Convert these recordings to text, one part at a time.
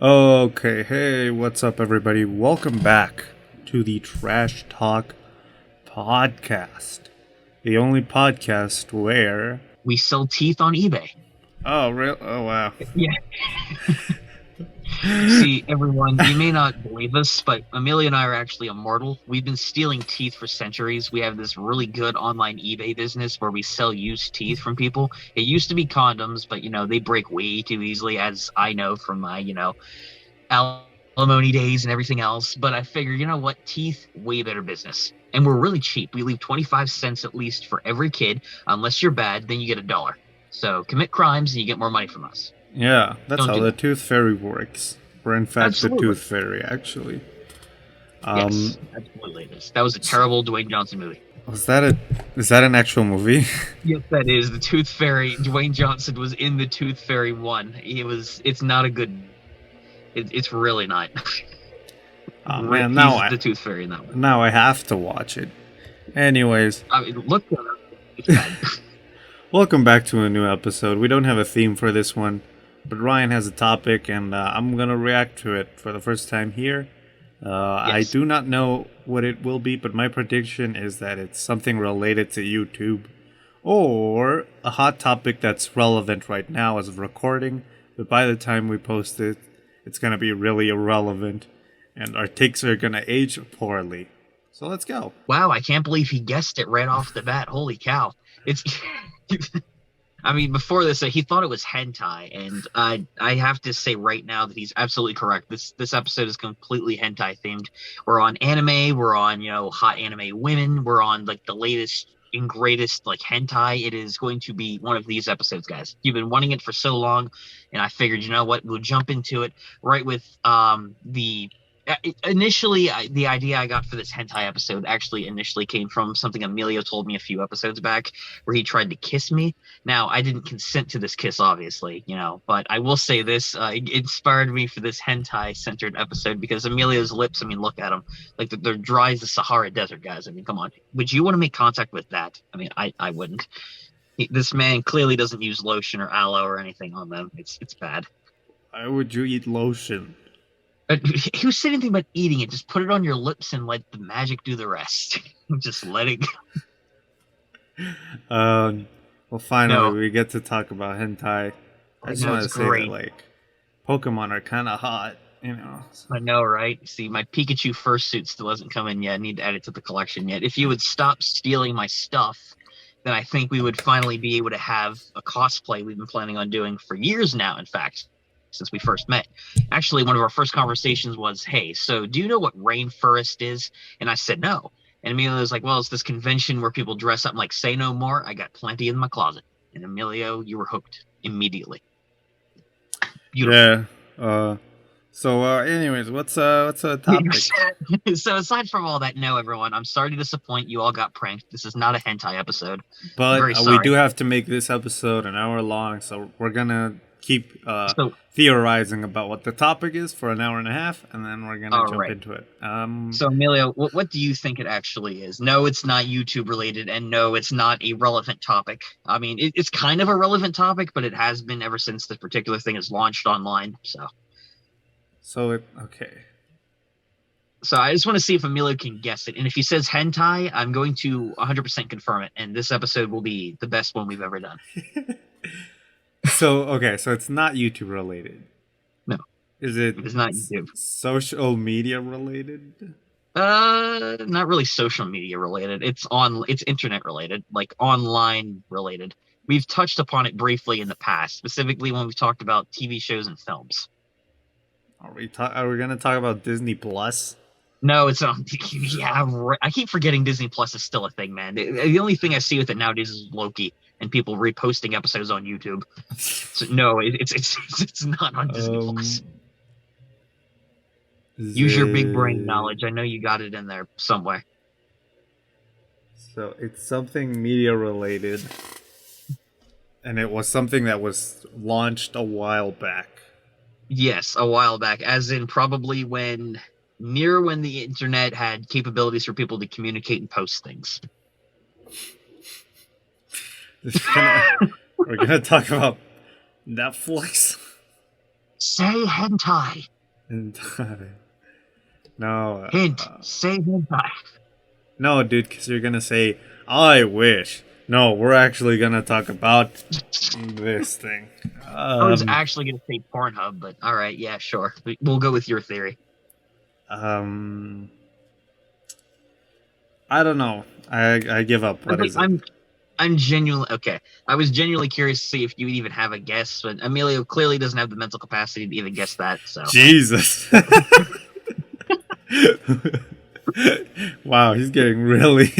Okay, hey, what's up, everybody? Welcome back to the Trash Talk Podcast, the only podcast where. We sell teeth on eBay. Oh, real? Oh, wow. Yeah. See, everyone, you may not believe us, but Emilio and I are actually immortal. We've been stealing teeth for centuries. We have this really good online eBay business where we sell used teeth from people. It used to be condoms, but they break way too easily, as I know from my, alimony days and everything else. But I figure, you know what? Teeth, way better business. And we're really cheap. We leave 25 cents at least for every kid. Unless you're bad, then you get $1. So commit crimes and you get more money from us. Yeah, that's Don't how do the that. Tooth Fairy works. We're in fact the Absolutely. Tooth Fairy, actually. Yes, absolutely it is. That was a terrible Dwayne Johnson movie. Was that a. Is that an actual movie? Yes, that is. The Tooth Fairy. Dwayne Johnson was in the Tooth Fairy 1. It's not a good. It's really not. Oh, man, He's the Tooth Fairy in that one. now I have to watch it. Anyways, I mean, look, it's bad. welcome back to a new episode. We don't have a theme for this one, but Ryan has a topic, and I'm gonna react to it for the first time here. I Yes. do not know what it will be, but my prediction is that it's something related to YouTube or a hot topic that's relevant right now as of recording, but by the time we post it, it's gonna be really irrelevant, and our takes are gonna age poorly. So let's go. Wow, I can't believe he guessed it right off the bat. Holy cow! It's. I mean, before this, he thought it was hentai, and I have to say right now that he's absolutely correct. This episode is completely hentai themed. We're on anime. We're on hot anime women. We're on like the latest and greatest like hentai. It is going to be one of these episodes, guys. You've been wanting it for so long, and I figured, you know what, we'll jump into it right with the initially the idea I got for this hentai episode actually initially came from something Emilio told me a few episodes back where he tried to kiss me. Now, I didn't consent to this kiss, obviously, but I will say this: it inspired me for this hentai-centered episode because Emilio's lips. I mean, look at them, like they're dry as the Sahara Desert, guys. I mean, come on, would you want to make contact with that? I mean, I wouldn't. This man clearly doesn't use lotion or aloe or anything on them. It's bad. Why would you eat lotion? Who said anything about eating it? Just put it on your lips and let the magic do the rest. Just let it go. Well, finally, No, we get to talk about hentai. I I just know want it's to say that, great. like, Pokemon are kind of hot, you know. I know, right? See, my Pikachu fursuit still hasn't come in yet. I need to add it to the collection yet. If you would stop stealing my stuff, then I think we would finally be able to have a cosplay we've been planning on doing for years now, in fact, since we first met. Actually, one of our first conversations was, hey, so do you know what rainforest is? And I said, no. And Emilio was like, well, it's this convention where people dress up like Say No More. I got plenty in my closet. And Emilio, you were hooked immediately. Beautiful. Yeah. Anyways, what's a topic? So aside from all that, no, everyone, I'm sorry to disappoint you. All got pranked. This is not a hentai episode. I'm But very we sorry. do have to make this episode an hour long, so we're gonna keep So, theorizing about what the topic is for an hour and a half, and then we're gonna all jump right. into it. So, Emilio, what do you think it actually is? No, it's not YouTube related, and no, it's not a relevant topic. I mean, it's kind of a relevant topic, but it has been ever since this particular thing is launched online. Okay. So I just want to see if Emilio can guess it. And if he says hentai, I'm going to 100% confirm it. And this episode will be the best one we've ever done. So it's not YouTube related. No, Is it it's not YouTube. social media related? Not really social media related. It's internet related, like online related. We've touched upon it briefly in the past, specifically when we've talked about TV shows and films. Are we gonna talk about Disney Plus? No, it's not. Yeah, I keep forgetting Disney Plus is still a thing, man. The only thing I see with it nowadays is Loki and people reposting episodes on YouTube. So no, it's not on Disney Plus. Um, Use your big brain the knowledge. I know you got it in there somewhere. So it's something media related, and it was something that was launched a while back. Yes, a while back, as in probably when the internet had capabilities for people to communicate and post things. We're gonna talk about Netflix. Say hentai. And no, Hint. Say hentai. no, dude, because you're gonna say, "I wish." No, we're actually gonna talk about this thing. I was Um, actually going to say Pornhub, but all right, yeah, sure. We'll go with your theory. um, I don't know. I give up. What is it? I'm genuinely okay. I was genuinely curious to see if you would even have a guess, but Emilio clearly doesn't have the mental capacity to even guess that. So Jesus. Wow, he's getting really.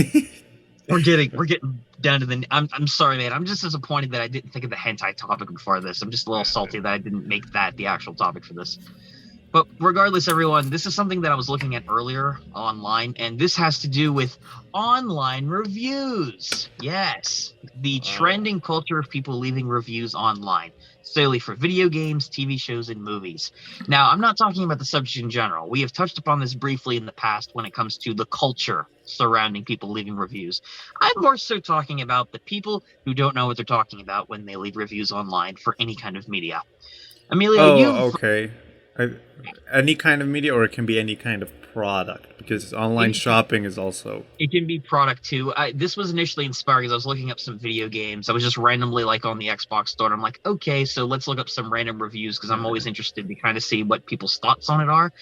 we're getting down to the. I'm sorry, man. I'm just disappointed that I didn't think of the hentai topic before this. I'm just a little salty that I didn't make that the actual topic for this. But regardless, everyone, this is something that I was looking at earlier online, and this has to do with online reviews. Yes, the trending culture of people leaving reviews online, solely for video games, TV shows, and movies. Now, I'm not talking about the subject in general. We have touched upon this briefly in the past when it comes to the culture surrounding people leaving reviews. I'm more so talking about the people who don't know what they're talking about when they leave reviews online for any kind of media. Emilio, Oh, you've okay. I, any kind of media, or it can be any kind of product, because online any shopping is also. It can be product too. This was initially inspired because I was looking up some video games. I was just randomly like on the Xbox store, and I'm like, okay, so let's look up some random reviews because I'm always interested to kind of see what people's thoughts on it are.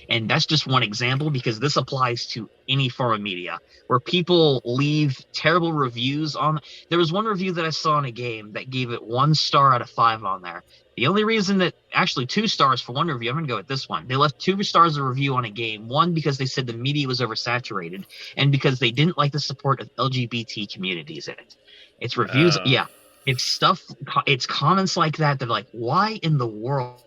And that's just one example because this applies to any form of media where people leave terrible reviews on. There was one review that I saw in a game that gave it 1 star out of 5 on there. The only reason that actually 2 stars for one review, I'm gonna go with this one. They left 2 stars of review on a game. One because they said the media was oversaturated, and because they didn't like the support of LGBT communities in it. It's reviews, Uh, yeah. It's stuff. It's comments like that. They're like, why in the world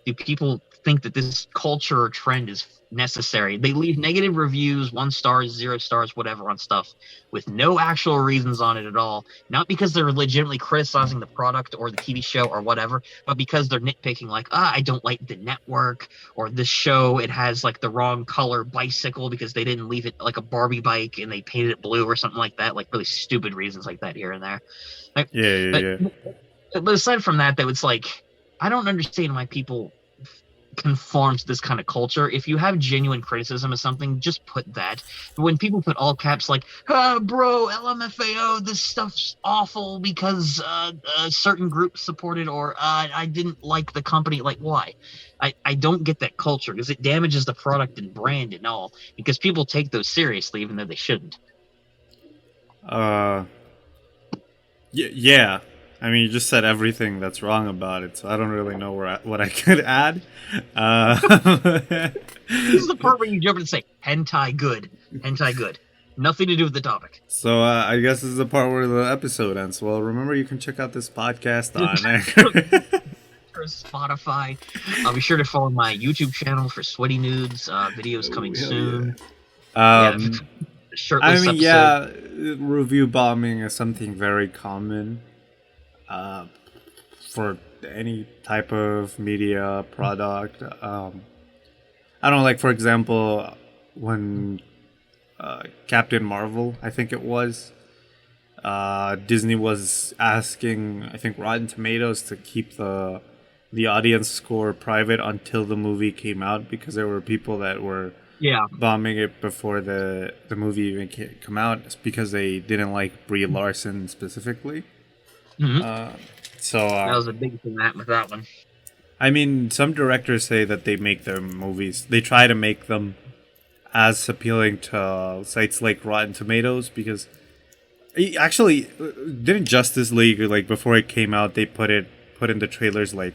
do people think that this culture or trend is necessary? They leave negative reviews, 1 stars, 0 stars, whatever on stuff with no actual reasons on it at all. Not because they're legitimately criticizing the product or the TV show or whatever, but because they're nitpicking, like, I don't like the network or this show. It has like the wrong color bicycle because they didn't leave it like a Barbie bike and they painted it blue or something like that. Like really stupid reasons like that here and there. Like, yeah, but yeah, yeah. but aside from that, though, it's like I don't understand why people conform to this kind of culture. If you have genuine criticism of something, just put that. When people put all caps like, bro, LMFAO, this stuff's awful because a certain group supported, or I didn't like the company, like, why? I don't get that culture because it damages the product and brand and all, because people take those seriously even though they shouldn't. Uh, yeah. I mean, you just said everything that's wrong about it, so I don't really know what I could add. Uh, This is the part where you jump in and say, hentai good, hentai good. Nothing to do with the topic. so I guess this is the part where the episode ends. Well, remember you can check out this podcast on Anchor. For Spotify. Be sure to follow my YouTube channel for sweaty nudes. Videos coming Hell soon. yeah. Yeah, I shirtless mean, episode. yeah, review bombing is something very common for any type of media product. I don't know, like, for example, when Captain Marvel, I think it was, Disney was asking, I think, Rotten Tomatoes to keep the audience score private until the movie came out because there were people that were Yeah. bombing it before the movie even come out because they didn't like Brie Larson specifically. Mm-hmm. So That was a big thing with that one. I mean, some directors say that they make their movies, they try to make them as appealing to sites like Rotten Tomatoes because actually, didn't Justice League, like, before it came out, they put in the trailers like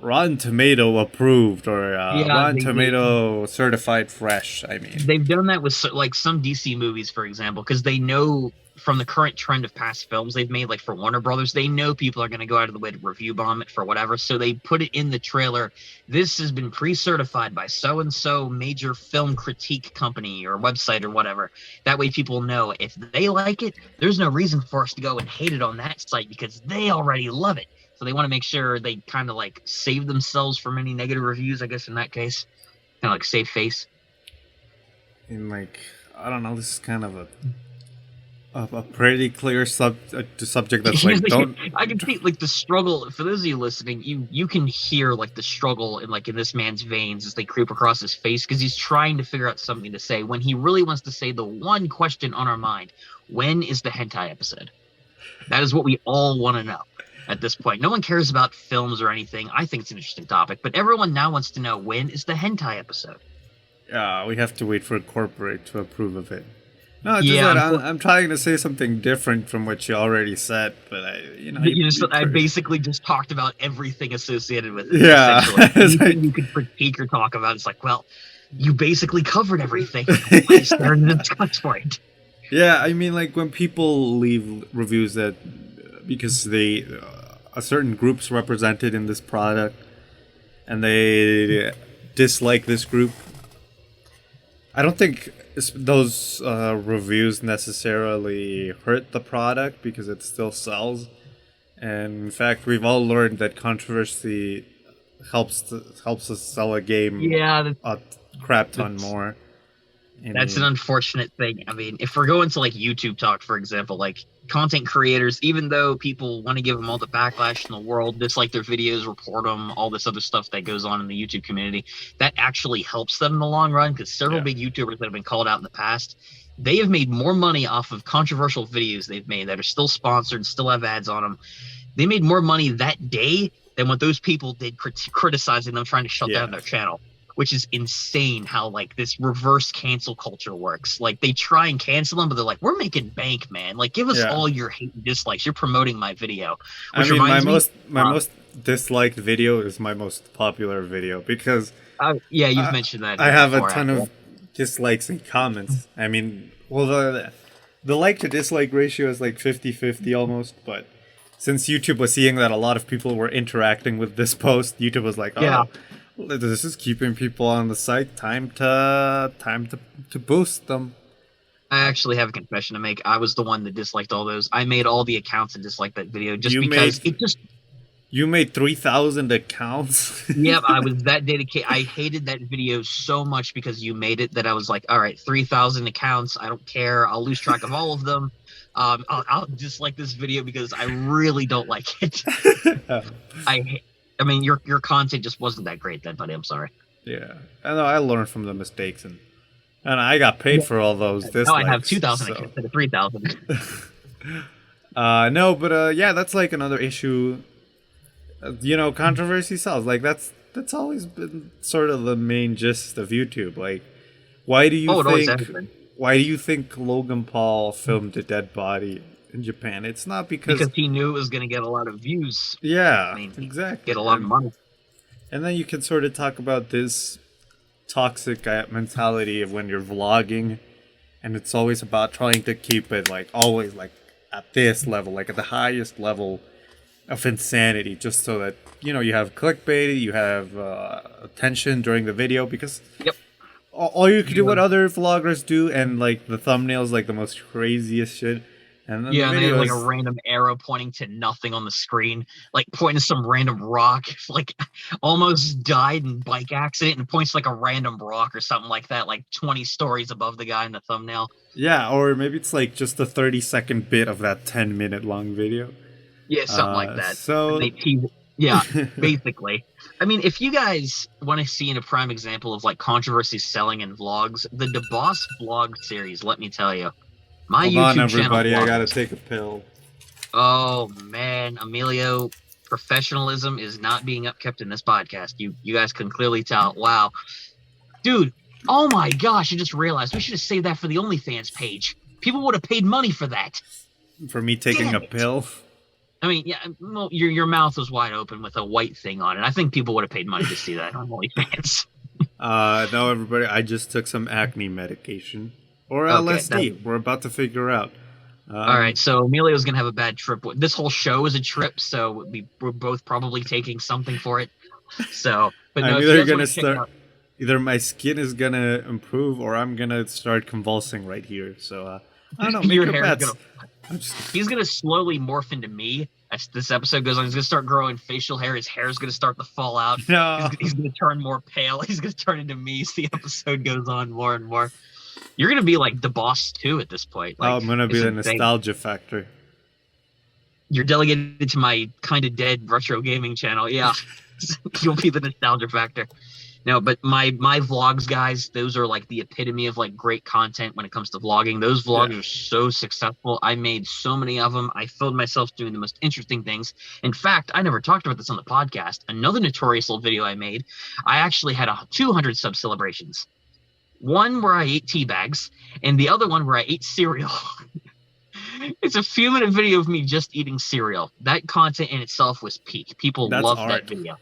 Rotten Tomato approved or Yeah, Rotten Tomato certified fresh. I mean, they've done that with like some DC movies, for example, because they know from the current trend of past films they've made, like for Warner Brothers, they know people are going to go out of the way to review bomb it for whatever, so they put it in the trailer. This has been pre-certified by so and so major film critique company or website or whatever. That way, people know if they like it, there's no reason for us to go and hate it on that site because they already love it. So they want to make sure they kind of like save themselves from any negative reviews, I guess, in that case. Kind of like save face. in like, I don't know, this is kind of a a pretty clear subject that's like don't. I can see like the struggle. For those of you listening, you can hear like the struggle in this man's veins as they creep across his face because he's trying to figure out something to say when he really wants to say the one question on our mind: when is the hentai episode? That is what we all want to know at this point. No one cares about films or anything. I think it's an interesting topic, but everyone now wants to know when is the hentai episode. We have to wait for corporate to approve of it. No, it's Yeah, just that I'm trying to say something different from what you already said, but I basically just talked about everything associated with it. Yeah, Anything you could critique or talk about, it's like, well, you basically covered everything. Why is there an discuss for it? Yeah, I mean, like when people leave reviews that because they a certain group's represented in this product and they dislike this group. I don't think those reviews necessarily hurt the product because it still sells. And in fact, we've all learned that controversy helps us sell a game a crap ton more. That's an unfortunate thing. I mean, if we're going to like YouTube talk, for example, like content creators, even though people want to give them all the backlash in the world, dislike their videos, report them, all this other stuff that goes on in the YouTube community, that actually helps them in the long run because several big YouTubers that have been called out in the past, they have made more money off of controversial videos they've made that are still sponsored, still have ads on them. They made more money that day than what those people did criticizing them trying to shut down their channel. Which is insane how like this reverse cancel culture works. Like they try and cancel them, but they're like, "We're making bank, man. Like, give us all your hate and dislikes. You're promoting my video." Which my most disliked video is my most popular video because you've mentioned that. I have a ton of dislikes and comments. I mean, well, the like to dislike ratio is like 50-50 almost, but since YouTube was seeing that a lot of people were interacting with this post, YouTube was like, "Oh, this is keeping people on the site. Time to boost them." I actually have a confession to make. I was the one that disliked all those. I made all the accounts and disliked that video just because it just. You made 3,000 accounts. Yep, I was that dedicated. I hated that video so much because you made it that I was like, all right, 3,000 accounts. I don't care. I'll lose track of all of them. I'll dislike this video because I really don't like it. I mean, your content just wasn't that great then, buddy. I'm sorry. Yeah, I know. I learned from the mistakes, and I got paid for all those dislikes. Now I have 2,000 instead of 3,000. No, but yeah, that's like another issue. Controversy sells. Like that's always been sort of the main gist of YouTube. Like, why do you think Logan Paul filmed a dead body in Japan? It's not because he knew it was going to get a lot of views. Yeah, exactly. Get a lot of money. And then you can sort of talk about this toxic mentality of when you're vlogging, and it's always about trying to keep it like always like at this level, like at the highest level of insanity, just so that you have clickbait, you have attention during the video because all you can do what other vloggers do, and like the thumbnails like the most craziest shit. And then they have like a random arrow pointing to nothing on the screen, like pointing to some random rock, like almost died in bike accident, and points to like a random rock or something like that, like 20 stories above the guy in the thumbnail. Yeah, or maybe it's like just a 30-second bit of that 10-minute long video. Yeah, something like that. So basically. I mean, if you guys want to see a prime example of like controversy selling in vlogs, the DeBoss vlog series, let me tell you. Hold on, everybody, I gotta take a pill. Oh man, Emilio, professionalism is not being upkept in this podcast. You guys can clearly tell. Wow. Dude, oh my gosh, I just realized we should have saved that for the OnlyFans page. People would have paid money for that. For me taking a pill? I mean, yeah, well, your mouth was wide open with a white thing on it. I think people would have paid money to see that on OnlyFans. No, everybody, I just took some acne medication. Or LSD. We're about to figure out. All right, so Emilio's going to have a bad trip. This whole show is a trip, so we're both probably taking something for it. So, but no, either my skin is going to improve or I'm going to start convulsing right here. So, I don't know. Make your bets. He's going to slowly morph into me as this episode goes on. He's going to start growing facial hair. His hair is going to start to fall out. No. He's going to turn more pale. He's going to turn into me as the episode goes on more and more. You're gonna be like the boss too at this point. Oh, Like I'm gonna be it's the insane. nostalgia factor. You're delegated to my kind of dead retro gaming channel. Yeah, you'll be the nostalgia factor. No, but my vlogs, guys, those are like the epitome of like great content when it comes to vlogging. Those Yeah. vlogs are so successful. I made so many of them. I filmed myself doing the most interesting things. In fact, I never talked about this on the podcast. Another notorious old video I made, I actually had 200 sub celebrations. One where I ate tea bags, and the other one where I ate cereal. It's a few minute video of me just eating cereal. That content in itself was peak. People That's loved art. that video.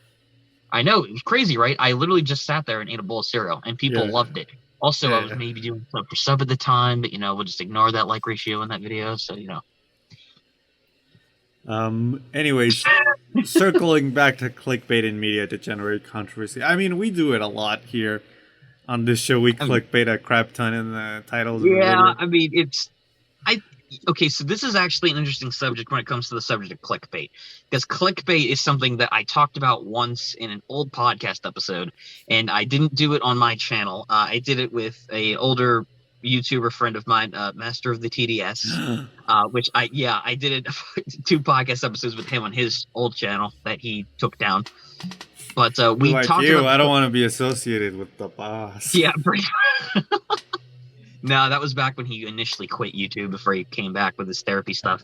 I know, it was crazy, right? I literally just sat there and ate a bowl of cereal, and people Yeah. loved it. Also, I was Yeah. maybe doing sub for sub at the time, but we'll just ignore that like ratio in that video. So Anyways, circling back to clickbait and media to generate controversy. I mean, we do it a lot here on this show. We I mean, clickbait a crap ton in the titles of the yeah, video. I mean, I okay, so this is actually an interesting subject when it comes to the subject of clickbait, because clickbait is something that I talked about once in an old podcast episode, and I didn't do it on my channel. I did it with a older YouTuber friend of mine, Master of the TDS, which I did it 2 podcast episodes with him on his old channel that he took down. But we Like talked you, about I don't want to be associated with the boss. yeah, pretty No, that was back when he initially quit YouTube before he came back with his therapy stuff.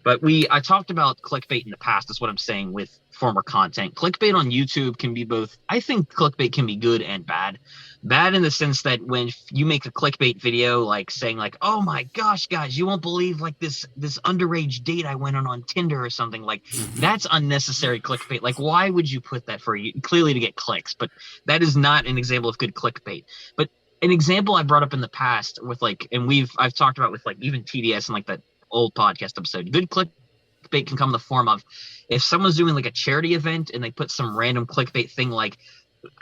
But I talked about clickbait in the past. That's what I'm saying with former content. Clickbait on YouTube can be both. I think clickbait can be good and bad. Bad in the sense that when you make a clickbait video, like saying like, "Oh my gosh, guys, you won't believe like this underage date I went on Tinder or something," like that's unnecessary clickbait. Like, why would you put that for you? Clearly to get clicks, but that is not an example of good clickbait. But an example I brought up in the past with like, and I've talked about with like even TDS and like that old podcast episode. Good clickbait can come in the form of if someone's doing like a charity event and they put some random clickbait thing like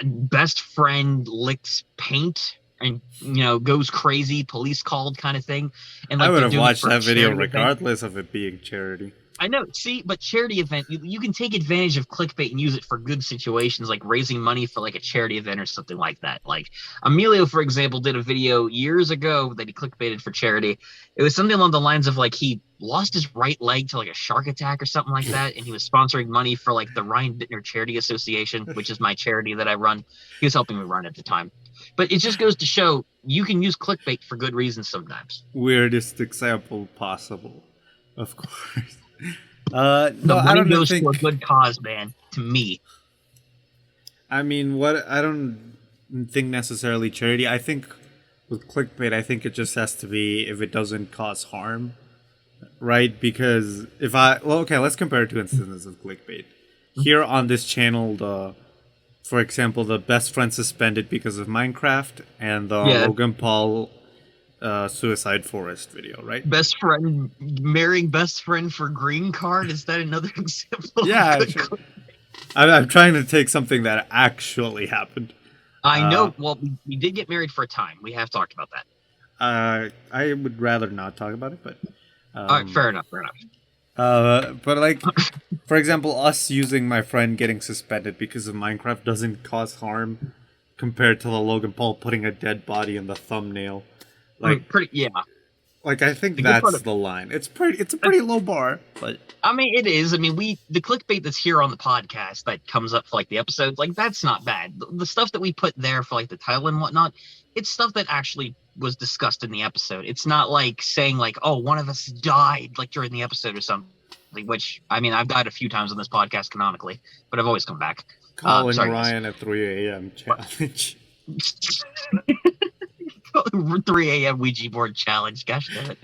best friend licks paint and goes crazy, police called kind of thing, and like I would they're have doing it watched for a that video charity event. regardless of it being charity. I know. See, but charity event, you can take advantage of clickbait and use it for good situations, like raising money for like a charity event or something like that. Like Emilio, for example, did a video years ago that he clickbaited for charity. It was something along the lines of like he lost his right leg to like a shark attack or something like that, and he was sponsoring money for like the Ryan Bittner Charity Association, which is my charity that I run. He was helping me run at the time. But it just goes to show you can use clickbait for good reasons sometimes. Weirdest example possible, of course. The No, I money don't goes think. to a good cause, man. To me. I mean, I don't think necessarily charity. I think with clickbait, I think it just has to be if it doesn't cause harm, right? Because okay, let's compare 2 instances of clickbait. Here on this channel, for example, the best friend suspended because of Minecraft and the Logan Paul suicide forest video, right? Best friend marrying best friend for green card, is that another example? Yeah, I'm trying to take something that actually happened. I know. Well, we did get married for a time. We have talked about that. I would rather not talk about it, but all right, fair enough. but like, for example, us using my friend getting suspended because of Minecraft doesn't cause harm compared to the Logan Paul putting a dead body in the thumbnail. Like, Like, I think that's the line. It's a pretty low bar, but I mean, it is. I mean, the clickbait that's here on the podcast that comes up for like the episodes, like that's not bad. The stuff that we put there for like the title and whatnot, it's stuff that actually was discussed in the episode. It's not like saying like, oh, one of us died like during the episode or something. Which I mean, I've died a few times on this podcast canonically, but I've always come back. Calling Ryan at 3 a.m. challenge. 3 a.m. Ouija board challenge. Gosh damn it.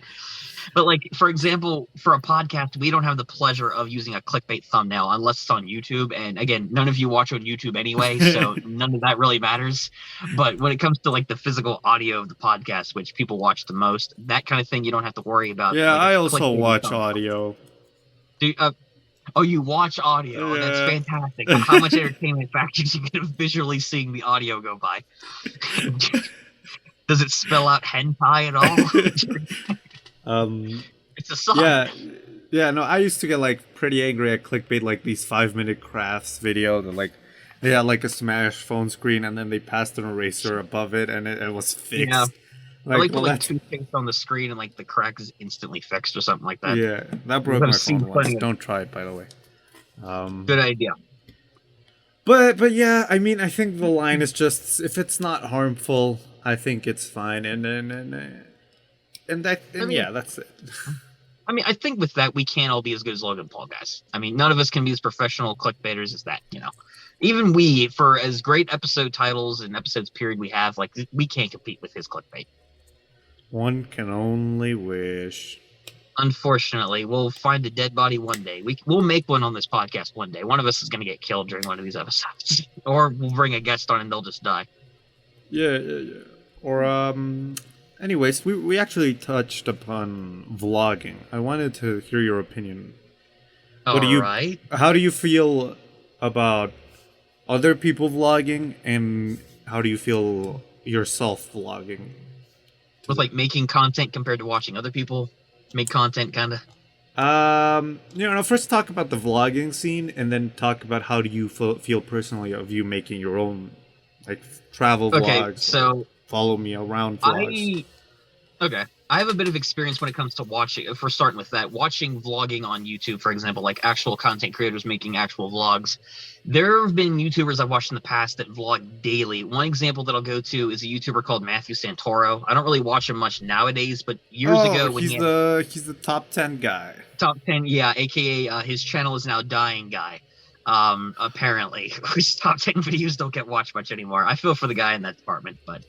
But like, for example, for a podcast, we don't have the pleasure of using a clickbait thumbnail unless it's on YouTube. And again, none of you watch on YouTube anyway, so none of that really matters. But when it comes to like the physical audio of the podcast, which people watch the most, that kind of thing, you don't have to worry about. Yeah, like, I also watch audio. Oh, you watch audio. Yeah. That's fantastic. How much entertainment factor do you get of visually seeing the audio go by? Does it spell out hentai at all? It's a song. Yeah. No, I used to get like pretty angry at clickbait, like these 5-minute crafts video that like they had like a smashed phone screen and then they passed an eraser above it and it was fixed. I Like, like put well, like that's toothpaste on the screen and like the crack is instantly fixed or something like that. yeah, that Because broke I've my phone seen once. plenty of Don't try it, by the way. good idea. But yeah, I mean, I think the line is just if it's not harmful, I think it's fine, and that I and mean, yeah, that's it. I think with that we can't all be as good as Logan Paul, guys. I mean, none of us can be as professional clickbaiters as that. Even we, for as great episode titles and episodes period we have, like we can't compete with his clickbait. One can only wish. Unfortunately, we'll find a dead body one day. We'll make one on this podcast one day. One of us is going to get killed during one of these episodes, or we'll bring a guest on and they'll just die. Yeah, yeah, yeah. Or anyways, we actually touched upon vlogging. I wanted to hear your opinion. What do All you right. How do you feel about other people vlogging, and how do you feel yourself vlogging? With like making content compared to watching other people make content, kind of. First talk about the vlogging scene, and then talk about how do you feel personally of you making your own, like, travel Okay, vlogs or so follow me around vlogs. I Okay. I have a bit of experience when it comes to watching, if we're starting with that, watching vlogging on YouTube, for example, like actual content creators making actual vlogs. There have been YouTubers I've watched in the past that vlog daily. One example that I'll go to is a YouTuber called Matthew Santoro. I don't really watch him much nowadays, but years Oh, ago when he he's had the top 10 guy. top 10, yeah, aka his channel is now dying guy. Apparently, his top 10 videos don't get watched much anymore. I feel for the guy in that department, but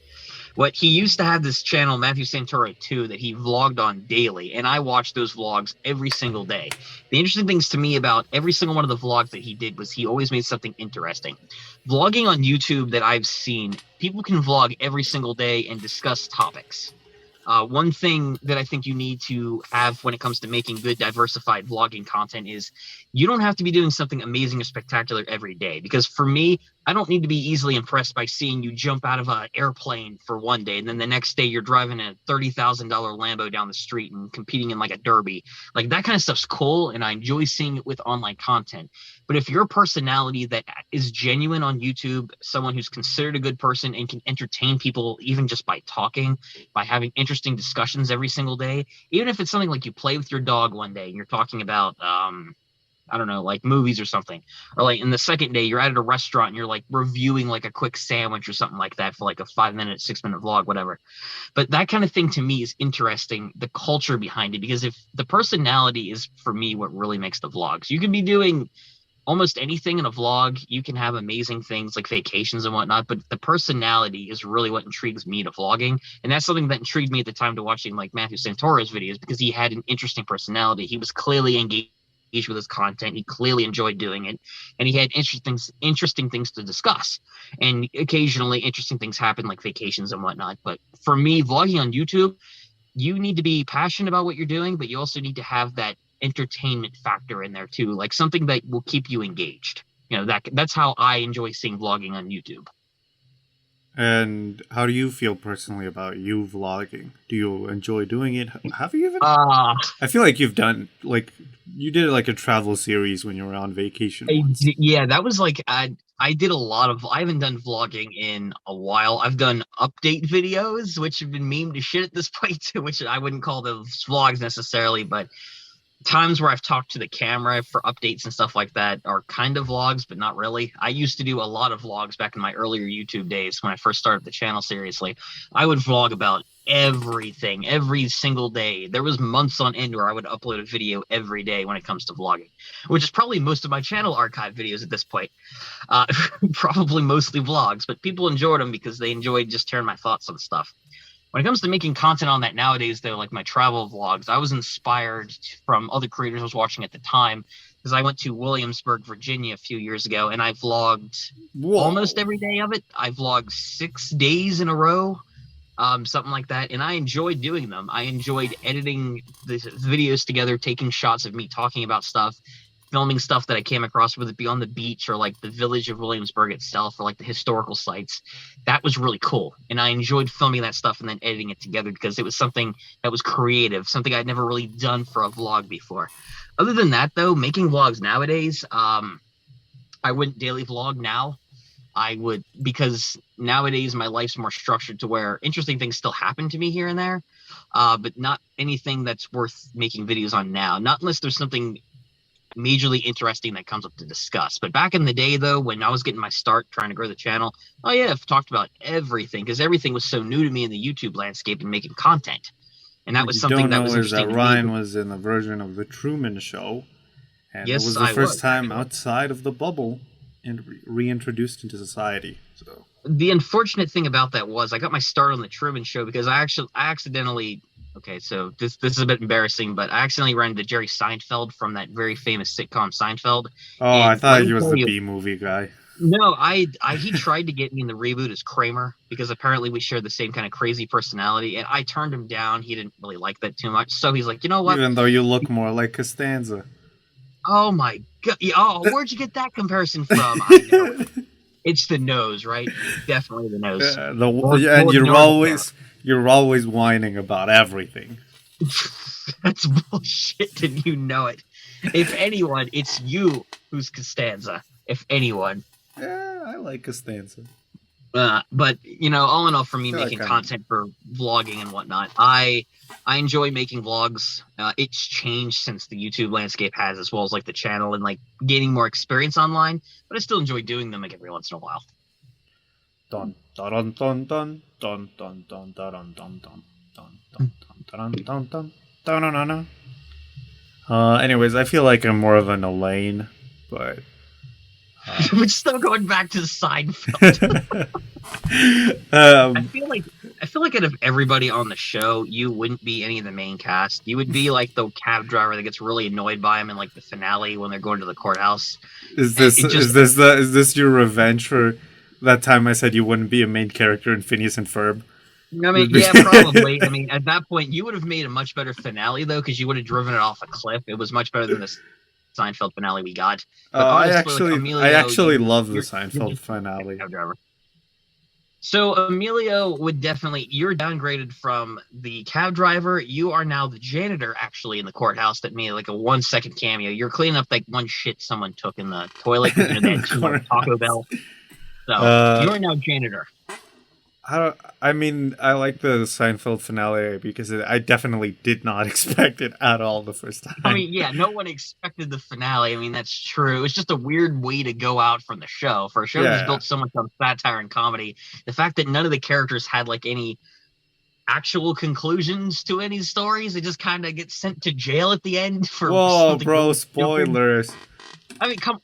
what he used to have this channel, Matthew Santoro 2, that he vlogged on daily, and I watched those vlogs every single day. The interesting things to me about every single one of the vlogs that he did was he always made something interesting. Vlogging on YouTube that I've seen, people can vlog every single day and discuss topics. One thing that I think you need to have when it comes to making good, diversified vlogging content is you don't have to be doing something amazing or spectacular every day. Because for me, I don't need to be easily impressed by seeing you jump out of an airplane for one day, and then the next day you're driving a $30,000 Lambo down the street and competing in like a derby. Like that kind of stuff's cool, and I enjoy seeing it with online content. But if you're a personality that is genuine on YouTube, someone who's considered a good person and can entertain people even just by talking, by having interesting discussions every single day, even if it's something like you play with your dog one day and you're talking about I don't know, like movies or something, or like in the second day you're at a restaurant and you're like reviewing like a quick sandwich or something like that for like a 5 minute 6 minute vlog, whatever. But that kind of thing to me is interesting, the culture behind it, because if the personality is for me what really makes the vlogs. You can be doing almost anything in a vlog. You can have amazing things like vacations and whatnot, but the personality is really what intrigues me to vlogging. And that's something that intrigued me at the time to watching like Matthew Santoro's videos, because he had an interesting personality. He was clearly engaged with his content. He clearly enjoyed doing it, and he had interesting things to discuss. And occasionally interesting things happen like vacations and whatnot. But for me, vlogging on YouTube, you need to be passionate about what you're doing, but you also need to have that entertainment factor in there too, like something that will keep you engaged. That's how I enjoy seeing vlogging on YouTube. And how do you feel personally about you vlogging? Do you enjoy doing it? Have you even? I feel like you've done, like, you did like a travel series when you were on vacation once. Yeah, that was like I did a lot of. I haven't done vlogging in a while. I've done update videos, which have been memed to shit at this point too, which I wouldn't call those vlogs necessarily, but times where I've talked to the camera for updates and stuff like that are kind of vlogs, but not really. I used to do a lot of vlogs back in my earlier YouTube days when I first started the channel seriously. I would vlog about everything every single day. There was months on end where I would upload a video every day when it comes to vlogging, which is probably most of my channel archive videos at this point. Probably mostly vlogs, but people enjoyed them because they enjoyed just sharing my thoughts on stuff. When it comes to making content on that nowadays, though, like my travel vlogs, I was inspired from other creators I was watching at the time, because I went to Williamsburg, Virginia a few years ago, and I vlogged almost every day of it. I vlogged 6 days in a row, something like that, and I enjoyed doing them. I enjoyed editing the videos together, taking shots of me talking about stuff, filming stuff that I came across, whether it be on the beach or like the village of Williamsburg itself or like the historical sites. That was really cool. And I enjoyed filming that stuff and then editing it together because it was something that was creative, something I'd never really done for a vlog before. Other than that, though, making vlogs nowadays, I wouldn't daily vlog now. I would, because nowadays my life's more structured to where interesting things still happen to me here and there, but not anything that's worth making videos on now. Not unless there's something majorly interesting that comes up to discuss. But back in the day, though, when I was getting my start trying to grow the channel, oh yeah, I've talked about everything because everything was so new to me in the YouTube landscape and making content. And that What was you something don't that know was is that interesting to me. Ryan was in the version of the Truman Show, and it Yes, was the I first was time actually. outside of the bubble and reintroduced into society. So The unfortunate thing about that was I got my start on the Truman Show because I accidentally, okay, so this is a bit embarrassing, but I accidentally ran into Jerry Seinfeld from that very famous sitcom Seinfeld. oh, I And let thought me he was tell the you, B movie guy. no, I he tried to get me in the reboot as Kramer because apparently we shared the same kind of crazy personality, and I turned him down. He didn't really like that too much, so he's like, you know what? Even though you look more like Costanza. Oh my god! Oh, where'd you get that comparison from? I know it. It's the nose, right? Definitely the nose. And Ignore the hair. you're always whining about everything. That's bullshit, and you know it. If anyone, it's you who's Costanza. If anyone. Yeah, I like Costanza. But all in all, for me I feel making like I'm content for vlogging and whatnot, I enjoy making vlogs. It's changed since the YouTube landscape has, as well as like the channel and like gaining more experience online. But I still enjoy doing them like every once in a while. dun dun dun dun dun dun dun dun dun dun dun dun dun dun dun dun dun. Anyways, I feel like I'm more of an Elaine, but We're still going back to Seinfeld. I um, feel like out of everybody on the show, you wouldn't be any of the main cast. You would be like the cab driver that gets really annoyed by him in like the finale when they're going to the courthouse. And it just is this your revenge for that time I said you wouldn't be a main character in Phineas and Ferb? I mean, yeah, probably. I mean, at that point, you would have made a much better finale though, because you would have driven it off a cliff. It was much better than the Seinfeld finale we got. But honestly, like I Emilio, actually love the you're Seinfeld just a finale. cab driver. So Emilio would definitely, you're downgraded from the cab driver. You are now the janitor actually in the courthouse that made like a 1 second cameo. You're cleaning up like one shit someone took in the toilet because they In the had too much Taco Bell. So Uh, you are now janitor. I mean, I like the Seinfeld finale because I definitely did not expect it at all the first time. I mean, yeah, no one expected the finale. I mean, that's true. It was just a weird way to go out from the show. For a show that's Yeah. built so much on satire and comedy, the fact that none of the characters had like any actual conclusions to any stories, they just kind of get sent to jail at the end for Whoa, something bro, really stupid. spoilers. I mean, come.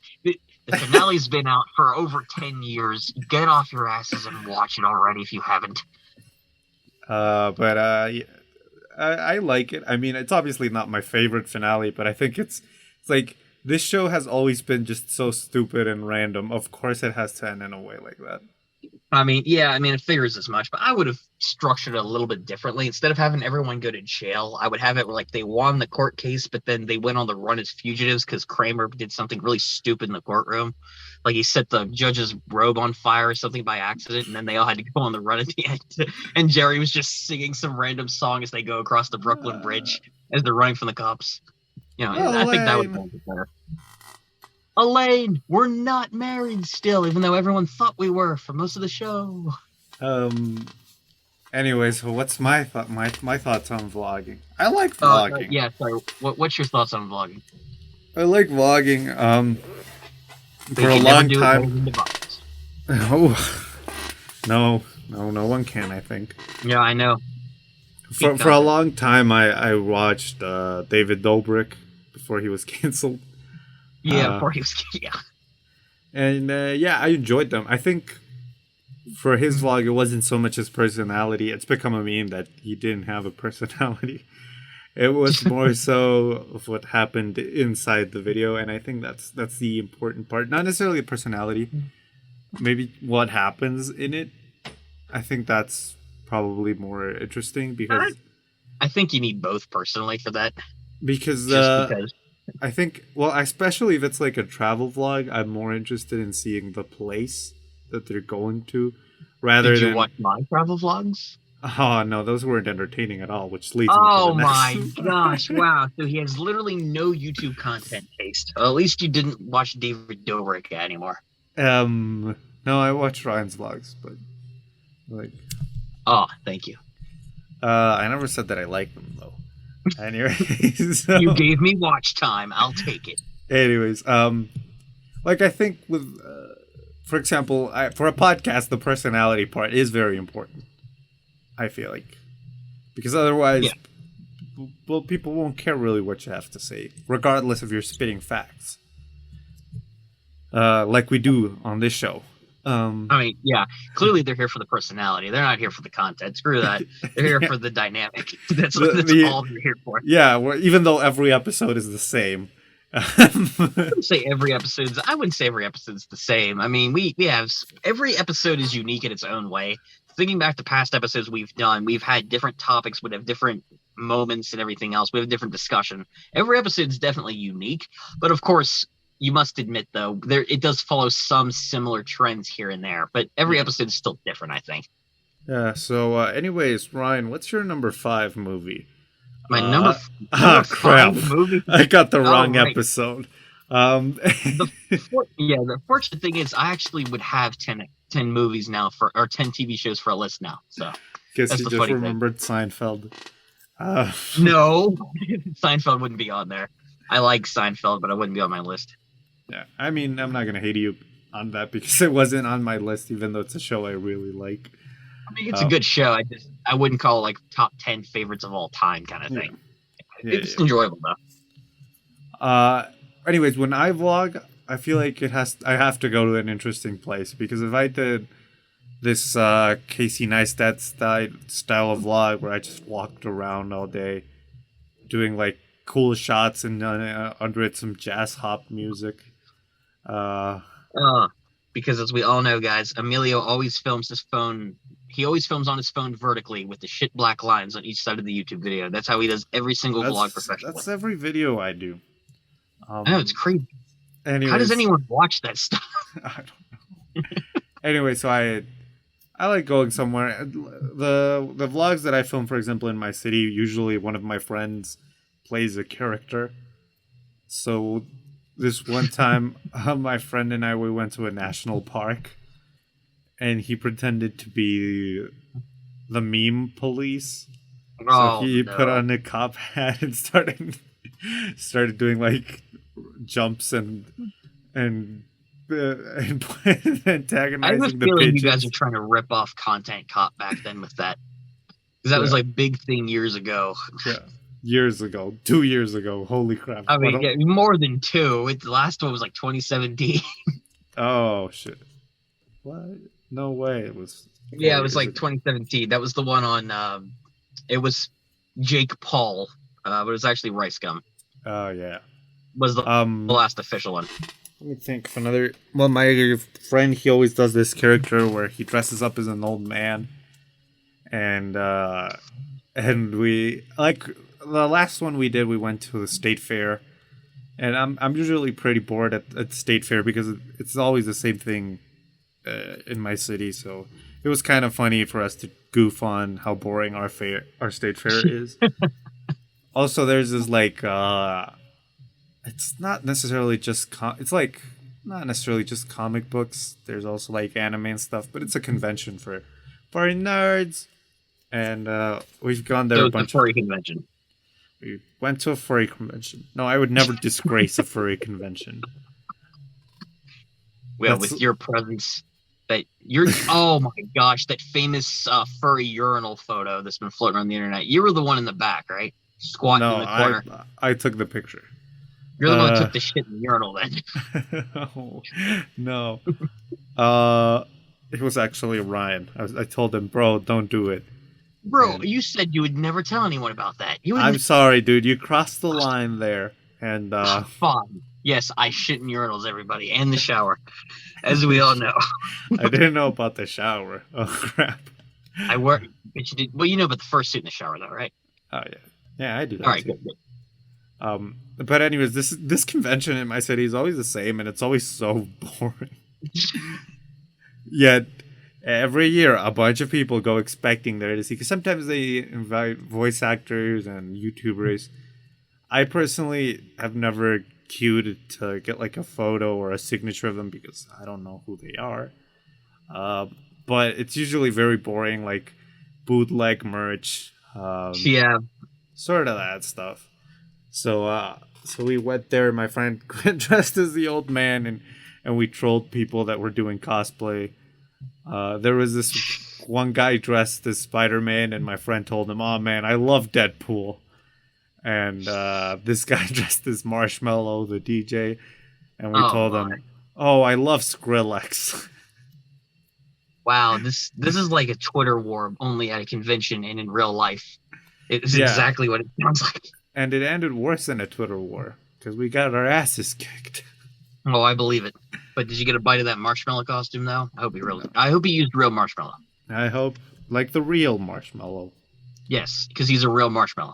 The finale's been out for over 10 years. Get off your asses and watch it already if you haven't. But I like it. I mean, it's obviously not my favorite finale, but I think it's like this show has always been just so stupid and random. Of course, it has to end in a way like that. I mean, yeah, I mean, it figures as much, but I would have structured it a little bit differently. Instead of having everyone go to jail, I would have it where, like, they won the court case, but then they went on the run as fugitives because Kramer did something really stupid in the courtroom. Like, he set the judge's robe on fire or something by accident, and then they all had to go on the run at the end. And Jerry was just singing some random song as they go across the Brooklyn Bridge as they're running from the cops. I think that would be better. Elaine, we're not married still, even though everyone thought we were for most of the show. Anyway, so what's my thoughts on vlogging? I like vlogging. Yeah, sorry. What's your thoughts on vlogging? I like vlogging. So For you a can never long do it time. better than the box. Oh, no one can. I think. Yeah, I know. For a long time, I watched David Dobrik before he was canceled. Yeah, before he was. Yeah. And yeah, I enjoyed them. I think for his vlog, it wasn't so much his personality. It's become a meme that he didn't have a personality. It was more so of what happened inside the video, and I think that's the important part. Not necessarily the personality, maybe what happens in it. I think that's probably more interesting because I think you need both personally for that. because Just because. I think, well, especially if it's like a travel vlog, I'm more interested in seeing the place that they're going to rather Did you than watch my travel vlogs? Oh no, those weren't entertaining at all, which leads me to Oh the my next. gosh! Wow. So he has literally no YouTube content taste. Well, at least you didn't watch David Dobrik anymore. No, No, I watch Ryan's vlogs, but like, Oh, thank you. I never said that I like them though. Anyways, You gave me watch time. I'll take it. anyways, like I think with, for example, for a podcast, the personality part is very important. I feel like because otherwise, Yeah. well, people won't care really what you have to say, regardless if you're spitting facts, like we do on this show. I mean, yeah, clearly they're here for the personality. They're not here for the content. Screw that. They're here for the dynamic. That's all they're here for. Yeah, even though every episode is the same. I wouldn't say every episode's the same. I mean, we have every episode is unique in its own way. Thinking back to past episodes we've done, we've had different topics, we have different moments and everything else. We have a different discussion. Every episode is definitely unique, but of course, you must admit though, it does follow some similar trends here and there. But every episode is still different, I think. Yeah. So, anyways, Ryan, what's your number 5 movie? My number crap! 5 movie. I got the wrong right. episode. The fortunate thing is, I actually would have 10 movies now or 10 TV shows for a list now. So guess you just remembered Seinfeld. No, Seinfeld wouldn't be on there. I like Seinfeld, but it wouldn't be on my list. Yeah, I mean, I'm not gonna hate you on that because it wasn't on my list, even though it's a show I really like. I mean, it's a good show. I wouldn't call it like top 10 favorites of all time kind of thing. It's enjoyable though. Anyways, when I vlog, I feel like I have to go to an interesting place because if I did this Casey Neistat style of vlog where I just walked around all day doing like cool shots and under it some jazz hop music. Because as we all know, guys, Emilio always films his phone. He always films on his phone vertically with the shit black lines on each side of the YouTube video. That's how he does every single vlog professionally. That's every video I do. I know, it's creepy. Anyways, how does anyone watch that stuff? I don't know. Anyway, so I like going somewhere. The vlogs that I film, for example, in my city, usually one of my friends plays a character. So this one time, my friend and we went to a national park, and he pretended to be the meme police. So he put on a cop hat and started doing like jumps and antagonizing. I have a the feeling pigeons. you guys are trying to rip off Content Cop back then with that, because that was like big thing years ago. Yeah. Years ago, 2 years ago. Holy crap! I mean, more than 2. The last one was like 2017. Oh shit! What? No way! It was. Yeah, it was like 2017. That was the one on. It was Jake Paul, but it was actually Rice Gum. Oh yeah. Was the last official one. Let me think of another. Well, my friend, he always does this character where he dresses up as an old man, and we like. The last one we did, we went to the state fair, and I'm usually pretty bored at state fair because it's always the same thing in my city. So it was kind of funny for us to goof on how boring our state fair is. Also, there's this like it's not necessarily just it's like not necessarily just comic books. There's also like anime and stuff, but it's a convention for nerds, and we've gone there a bunch. Furry convention. We went to a furry convention. No, I would never disgrace a furry convention. Well, with your presence, oh my gosh, that famous furry urinal photo that's been floating around the internet. You were the one in the back, right? Squatting in the corner. I took the picture. You're the one who took the shit in the urinal then. Oh, no. It was actually Ryan. I told him, bro, don't do it. Bro, you said you would never tell anyone about that. I'm sorry, dude. You crossed the line there. And fine. Yes, I shit in urinals, everybody, and the shower, as we all know. I didn't know about the shower. Oh crap! But you did. Well, you know about the first suit in the shower, though, right? Oh yeah, yeah, I do that. All right, too. good. But anyways, this convention in my city is always the same, and it's always so boring. Yet every year, a bunch of people go expecting there to see. Because sometimes they invite voice actors and YouTubers. I personally have never queued to get like a photo or a signature of them because I don't know who they are. Uh, but it's usually very boring, like bootleg merch, Yeah. sort of that stuff. So we went there. My friend dressed as the old man, and we trolled people that were doing cosplay. There was this one guy dressed as Spider-Man, and my friend told him, "Oh man, I love Deadpool." And this guy dressed as Marshmallow, the DJ, and we Oh told my. him, "Oh, I love Skrillex." Wow, this is like a Twitter war only at a convention and in real life. It's Yeah, exactly what it sounds like. and it ended worse than a Twitter war because we got our asses kicked. Oh, I believe it. But did you get a bite of that marshmallow costume though? I hope he used real marshmallow. I hope, like the real Marshmallow. Yes, because he's a real marshmallow.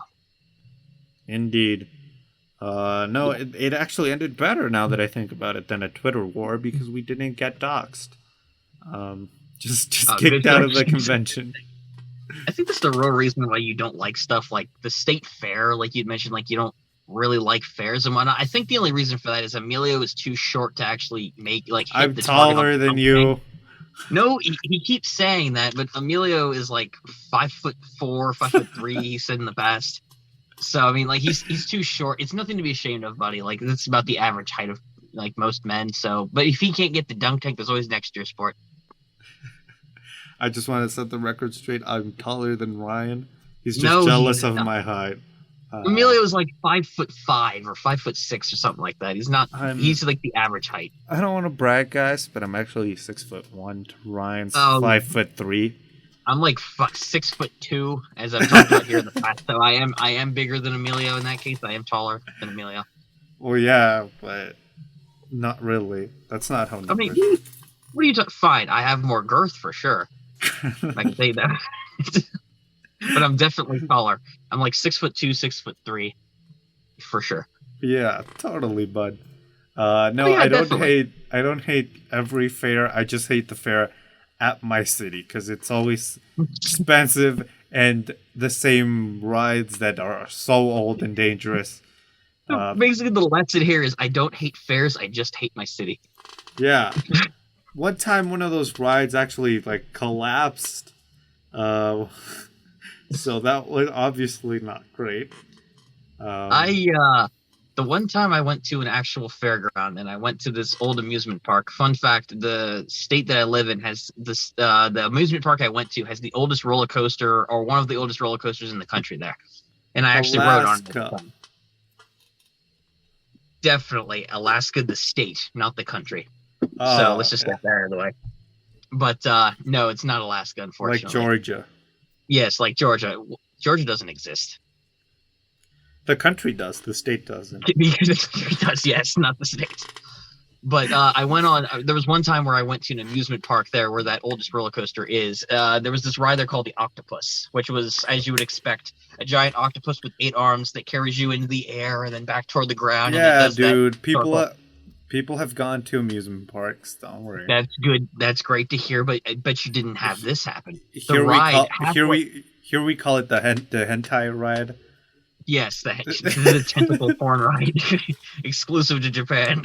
Indeed. No, it actually ended better now that I think about it than a Twitter war because we didn't get doxxed. Just Good kicked out of the things. convention. I think that's the real reason why you don't like stuff like the state fair, like you'd mentioned, like you don't really like fairs and whatnot. I think the only reason for that is Emilio is too short to actually hit I'm the target on taller than something. you. No, he keeps saying that, but Emilio is like 5'4", 5'3". He said in the past. So I mean, like he's too short. It's nothing to be ashamed of, buddy. Like that's about the average height of like most men. So, but if he can't get the dunk tank, there's always next year's sport. I just want to set the record straight. I'm taller than Ryan. He's just No, jealous he's of not. my height. Emilio is like 5'5" or 5'6" or something like that. He's not. I'm. He's like the average height. I don't want to brag, guys, but I'm actually 6'1" to Ryan's Oh, 5'3". I'm like 6'2", as I've talked about here in the past. So I am bigger than Emilio in that case. I am taller than Emilio. Well, yeah, but not really. That's not how I mean, numbers. what are you talking? Fine, I have more girth for sure. I can say that. But I'm definitely taller. I'm like 6'2", 6'3", for sure. Yeah, totally, bud. Oh No, yeah, I don't definitely. hate. I don't hate every fair. I just hate the fair at my city because it's always expensive and the same rides that are so old and dangerous. So Uh, basically, the lesson here is I don't hate fairs. I just hate my city. yeah, one time one of those rides actually like collapsed. Uh, so that was obviously not great. Um, The one time I went to an actual fairground and I went to this old amusement park. Fun fact: the state that I live in has this. The amusement park I went to has the oldest roller coaster, or one of the oldest roller coasters in the country there. And I actually rode on it. Alaska. Definitely Alaska, the state, not the country. So Oh, let's just okay. get that out of the way. But no, it's not Alaska, Like unfortunately. Georgia. Yes, like Georgia. Georgia doesn't exist. The country does. The state doesn't. It does, yes, not the state. But I went on. There was one time where I went to an amusement park there, where that oldest roller coaster is. There was this ride there called the Octopus, which was, as you would expect, a giant octopus with 8 arms that carries you into the air and then back toward the ground. And it Yeah, does dude. that. People have gone to amusement parks. Don't worry. That's good. That's great to hear. But I bet you didn't have this happen. The Here we ride call halfway. here we call it the hentai ride. Yes, the tentacle porn ride, exclusive to Japan.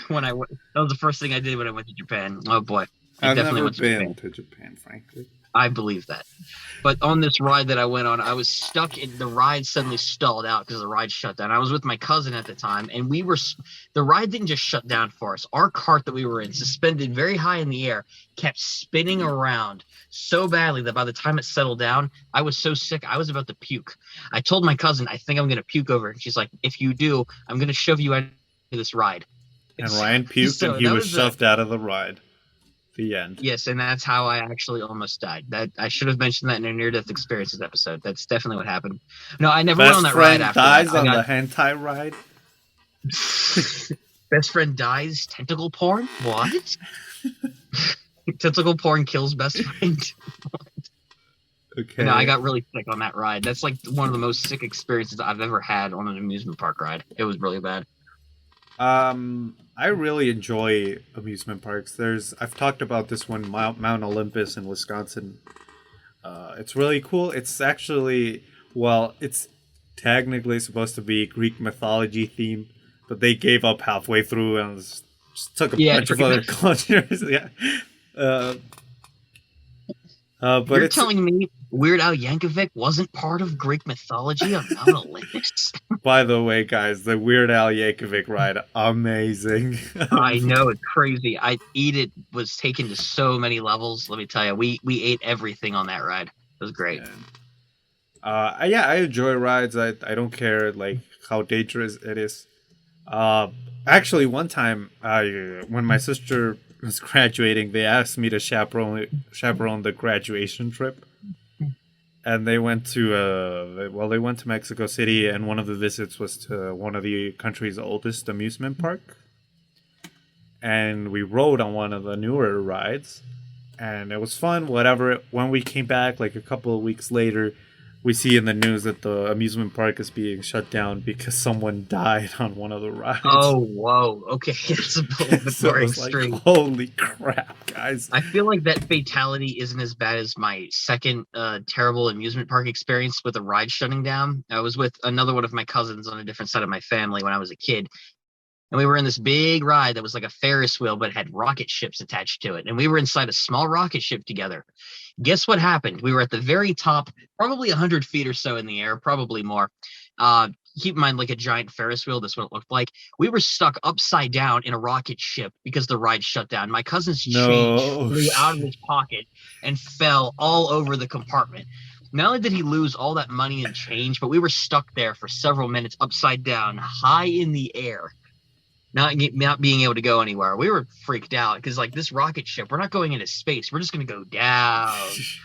When I went, that was the first thing I did when I went to Japan. Oh boy, I I've definitely never went to been Japan. to Japan, frankly. I believe that. But on this ride that I went on, I was stuck in the ride. Suddenly stalled out because the ride shut down. I was with my cousin at the time, and the ride didn't just shut down for us. Our cart that we were in, suspended very high in the air, kept spinning around so badly that by the time it settled down, I was so sick I was about to puke. I told my cousin, I think I'm going to puke over, and she's like, if you do, I'm going to shove you out of this ride. And Ryan puked So and he that was was shoved out of the ride. The end. Yes, and that's how I actually almost died. That I should have mentioned that in a near-death experiences episode. That's definitely what happened. No, I never went on Best that ride friend after dies that. on the hentai ride. Best friend dies. Tentacle porn? What? Tentacle porn kills best friend. Okay. No, I got really sick on that ride. That's like one of the most sick experiences I've ever had on an amusement park ride. It was really bad. I really enjoy amusement parks. I've talked about this one, Mount Olympus in Wisconsin. It's really cool. It's actually, well, it's technically supposed to be Greek mythology theme, but they gave up halfway through and just took a Yeah, bunch of other cultures. Yeah. uh, but You're it's telling me Weird Al Yankovic wasn't part of Greek mythology on Mount Olympus? by the way, guys, the Weird Al Yankovic ride, amazing. I know, it's crazy. I Eat It was taken to so many levels. Let me tell you, we ate everything on that ride. It was great. And, yeah, I enjoy rides. I don't care like how dangerous it is. Uh, Actually, one time, when my sister was graduating, they asked me to chaperone the graduation trip, and they went to they went to Mexico City, and one of the visits was to one of the country's oldest amusement park, and we rode on one of the newer rides, and it was fun. Whatever. When we came back, like a couple of weeks later, we see in the news that the amusement park is being shut down because someone died on one of the rides. Oh, whoa. Okay, it's a little bit So more it was like, extreme. holy crap, guys! I feel like that fatality isn't as bad as my second terrible amusement park experience with a ride shutting down. I was with another one of my cousins on a different side of my family when I was a kid. And we were in this big ride that was like a Ferris wheel, but it had rocket ships attached to it. And we were inside a small rocket ship together. Guess what happened? We were at the very top, probably 100 feet or so in the air, probably more. Keep in mind, like a giant Ferris wheel, that's what it looked like. We were stuck upside down in a rocket ship because the ride shut down. My cousin's change No, flew out of his pocket and fell all over the compartment. Not only did he lose all that money and change, but we were stuck there for several minutes upside down, high in the air. Not being able to go anywhere. We were freaked out because like this rocket ship, we're not going into space. We're just going to go down.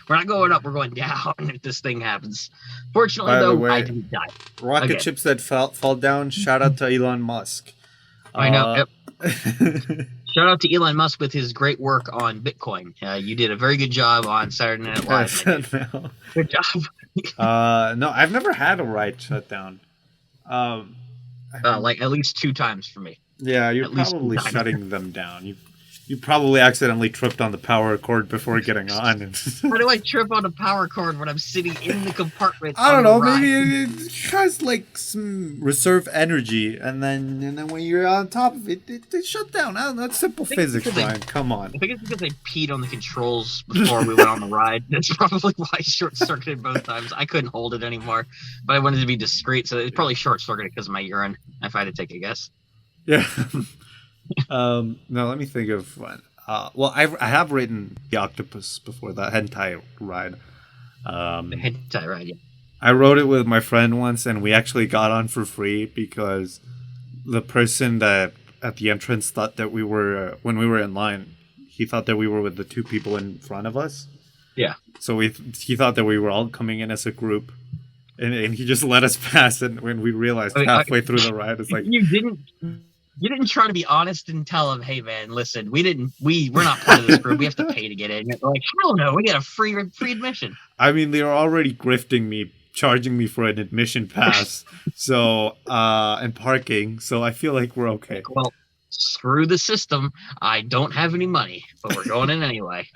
We're not going up. We're going down if this thing happens. Fortunately, by the though, way, I didn't die. rocket Again. ships that fall down. Shout out to Elon Musk. I know. Yep. Shout out to Elon Musk with his great work on Bitcoin. You did a very good job on Saturday Night Live. No. Good job. No, I've never had a ride shut down. Like at least 2 times for me. Yeah, you're At least probably sometimes. shutting them down. You probably accidentally tripped on the power cord before getting on. How do I trip on a power cord when I'm sitting in the compartment? I don't on the know. ride? Maybe it has like some reserve energy, and then when you're on top of it, it shut down. I don't know. It's simple think it's physics, because Brian. Come on. I think it's because I peed on the controls before we went on the ride. That's probably why I short-circuited both times. I couldn't hold it anymore, but I wanted to be discreet, so it's probably short-circuited because of my urine, if I had to take a guess. Yeah. No, let me think of one. Well, I have ridden the octopus before, the hentai ride. The hentai ride, yeah. I rode it with my friend once, and we actually got on for free because the person that at the entrance thought that we were, when we were in line, he thought that we were with the 2 people in front of us. Yeah. So he thought that we were all coming in as a group, and he just let us pass. And when we realized halfway through the ride, it's like, You didn't try to be honest and tell him, hey man, listen, we're not part of this group. We have to pay to get in. They're like, hell no, we got a free admission. I mean, they were already grifting me, charging me for an admission pass, so and parking. So I feel like we're okay. Well, screw the system. I don't have any money, but we're going in anyway.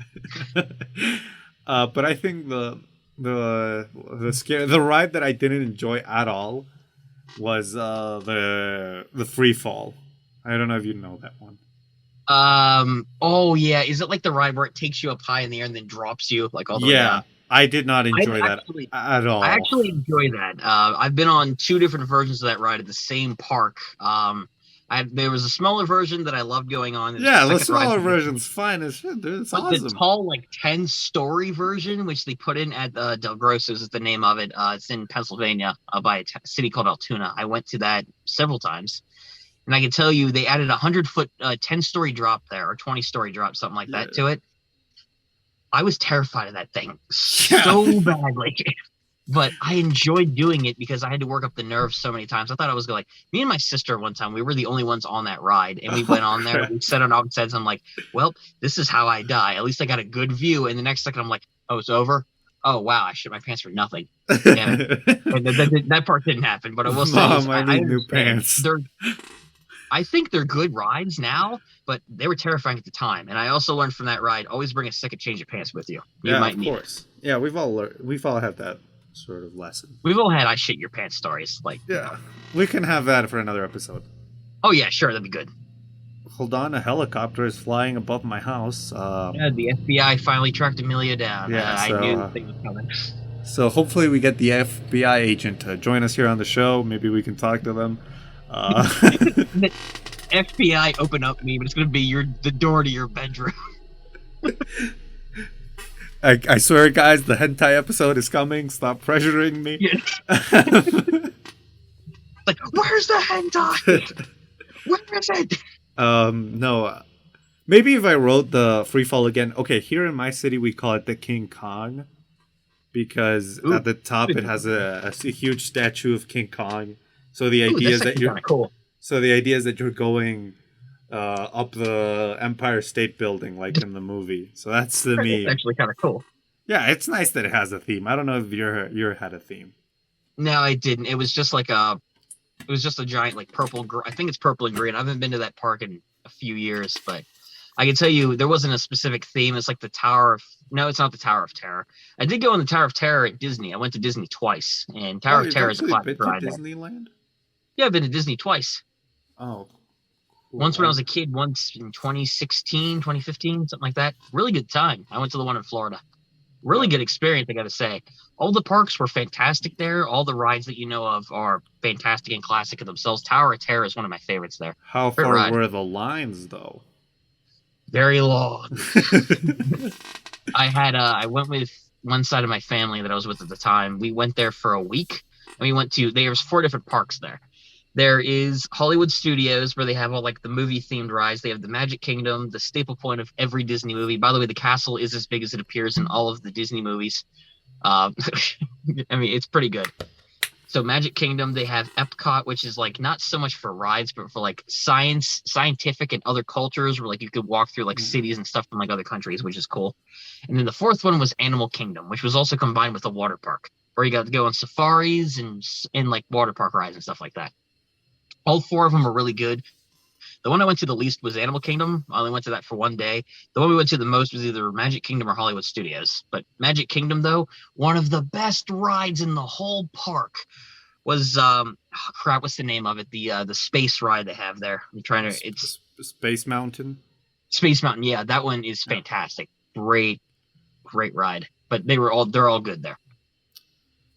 But I think the ride that I didn't enjoy at all was the free fall. I don't know if you know that one. Oh yeah, is it like the ride where it takes you up high in the air and then drops you like all the way down? I did not enjoy that at all. I actually enjoy that. I've been on 2 different versions of that ride at the same park. There was a smaller version that I loved going on. Yeah, the smaller version's fine as shit, dude. It's awesome. The tall, like 10-story version, which they put in at Del Grosso's, is the name of it. It's in Pennsylvania, by a city called Altoona. I went to that several times. And I can tell you, they added a 100-foot, 10-story drop there, or 20-story drop, something like that, to it. I was terrified of that thing so badly. But I enjoyed doing it because I had to work up the nerves so many times. I thought I was going, me and my sister one time, we were the only ones on that ride. And we went on there, we sat on opposite sides. I'm like, well, this is how I die. At least I got a good view. And the next second, I'm like, oh, it's over? Oh, wow, I shit my pants for nothing. Yeah. that part didn't happen. But I will say, Mom, I need new pants. I think they're good rides now, but they were terrifying at the time. And I also learned from that ride, always bring a second change of pants with you. You might need it. Yeah, we've all had that sort of lesson. We've all had I shit your pants stories. Like, yeah, we can have that for another episode. Oh yeah, sure, that'd be good. hold on, a helicopter is flying above my house. Yeah, the FBI finally tracked Emilio down. Yeah, I knew the thing was coming. so hopefully we get the FBI agent to join us here on the show. Maybe we can talk to them. The FBI open up me, but it's gonna be the door to your bedroom. I swear, guys, the hentai episode is coming. Stop pressuring me. Yeah. Like, where's the hentai? Where is it? No. Maybe if I wrote the free fall again. Okay, here in my city we call it the King Kong because at the top it has a huge statue of King Kong. So the idea is that you're cool. So the idea is that you're going up the Empire State Building like in the movie. So that's the meme. That's actually kind of cool. Yeah, it's nice that it has a theme. I don't know if your had a theme. No, I didn't. It was just like a giant like purple. I think it's purple and green. I haven't been to that park in a few years, but I can tell you there wasn't a specific theme. It's like the Tower of. No, it's not the Tower of Terror. I did go in the Tower of Terror at Disney. I went to Disney twice, and Tower of Terror is a classic ride. Disneyland? Yeah, I've been to Disney twice. Oh. Cool. Once when I was a kid, once in 2016, 2015, something like that. Really good time. I went to the one in Florida. Really good experience, I got to say. All the parks were fantastic there. All the rides that you know of are fantastic and classic in themselves. Tower of Terror is one of my favorites there. How far were the lines, though? Very long. I went with one side of my family that I was with at the time. We went there for a week, and there's 4 different parks there. There is Hollywood Studios, where they have all like the movie themed rides. They have the Magic Kingdom, the staple point of every Disney movie. By the way, the castle is as big as it appears in all of the Disney movies. I mean, it's pretty good. So Magic Kingdom, they have Epcot, which is like not so much for rides, but for like scientific and other cultures, where like you could walk through like cities and stuff from like other countries, which is cool. And then the 4th one was Animal Kingdom, which was also combined with a water park, where you got to go on safaris and like water park rides and stuff like that. All 4 of them were really good. The one I went to the least was Animal Kingdom. I only went to that for one day. The one we went to the most was either Magic Kingdom or Hollywood Studios. But Magic Kingdom, though, one of the best rides in the whole park was what's the name of it? The space ride they have there. It's Space Mountain. Space Mountain, yeah, that one is fantastic. Great ride. But they're all good there.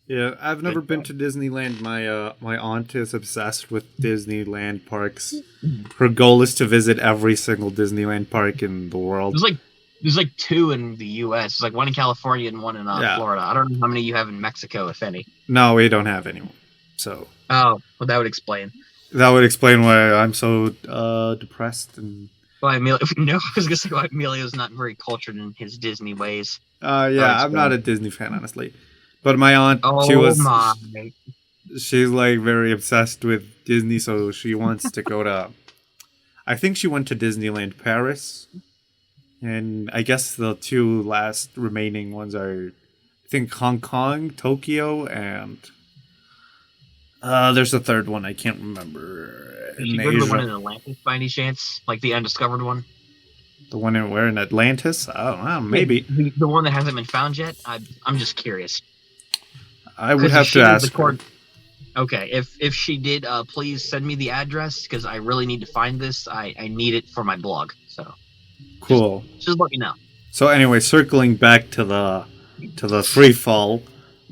Yeah, I've never been to Disneyland. My aunt is obsessed with Disneyland parks. Her goal is to visit every single Disneyland park in the world. There's like 2 in the U.S. There's like one in California and one in Florida. I don't know how many you have in Mexico, if any. No, we don't have any. So. Oh, well, that would explain. That would explain why I'm so depressed and. Why Emilio? No, I was gonna say why Emilio's not very cultured in his Disney ways. Yeah, I'm not a Disney fan, honestly. But my aunt, she's like very obsessed with Disney, so she wants to go to. I think she went to Disneyland Paris, and I guess the 2 last remaining ones are, I think Hong Kong, Tokyo, and there's a 3rd one I can't remember. Did you go to the one in Atlantis by any chance, like the undiscovered one? The one in Atlantis? I don't know, maybe the one that hasn't been found yet. I'm just curious. I would have to ask her. Okay, if she did, please send me the address because I really need to find this. I need it for my blog. So cool. Just let me know. So anyway, circling back to the free fall,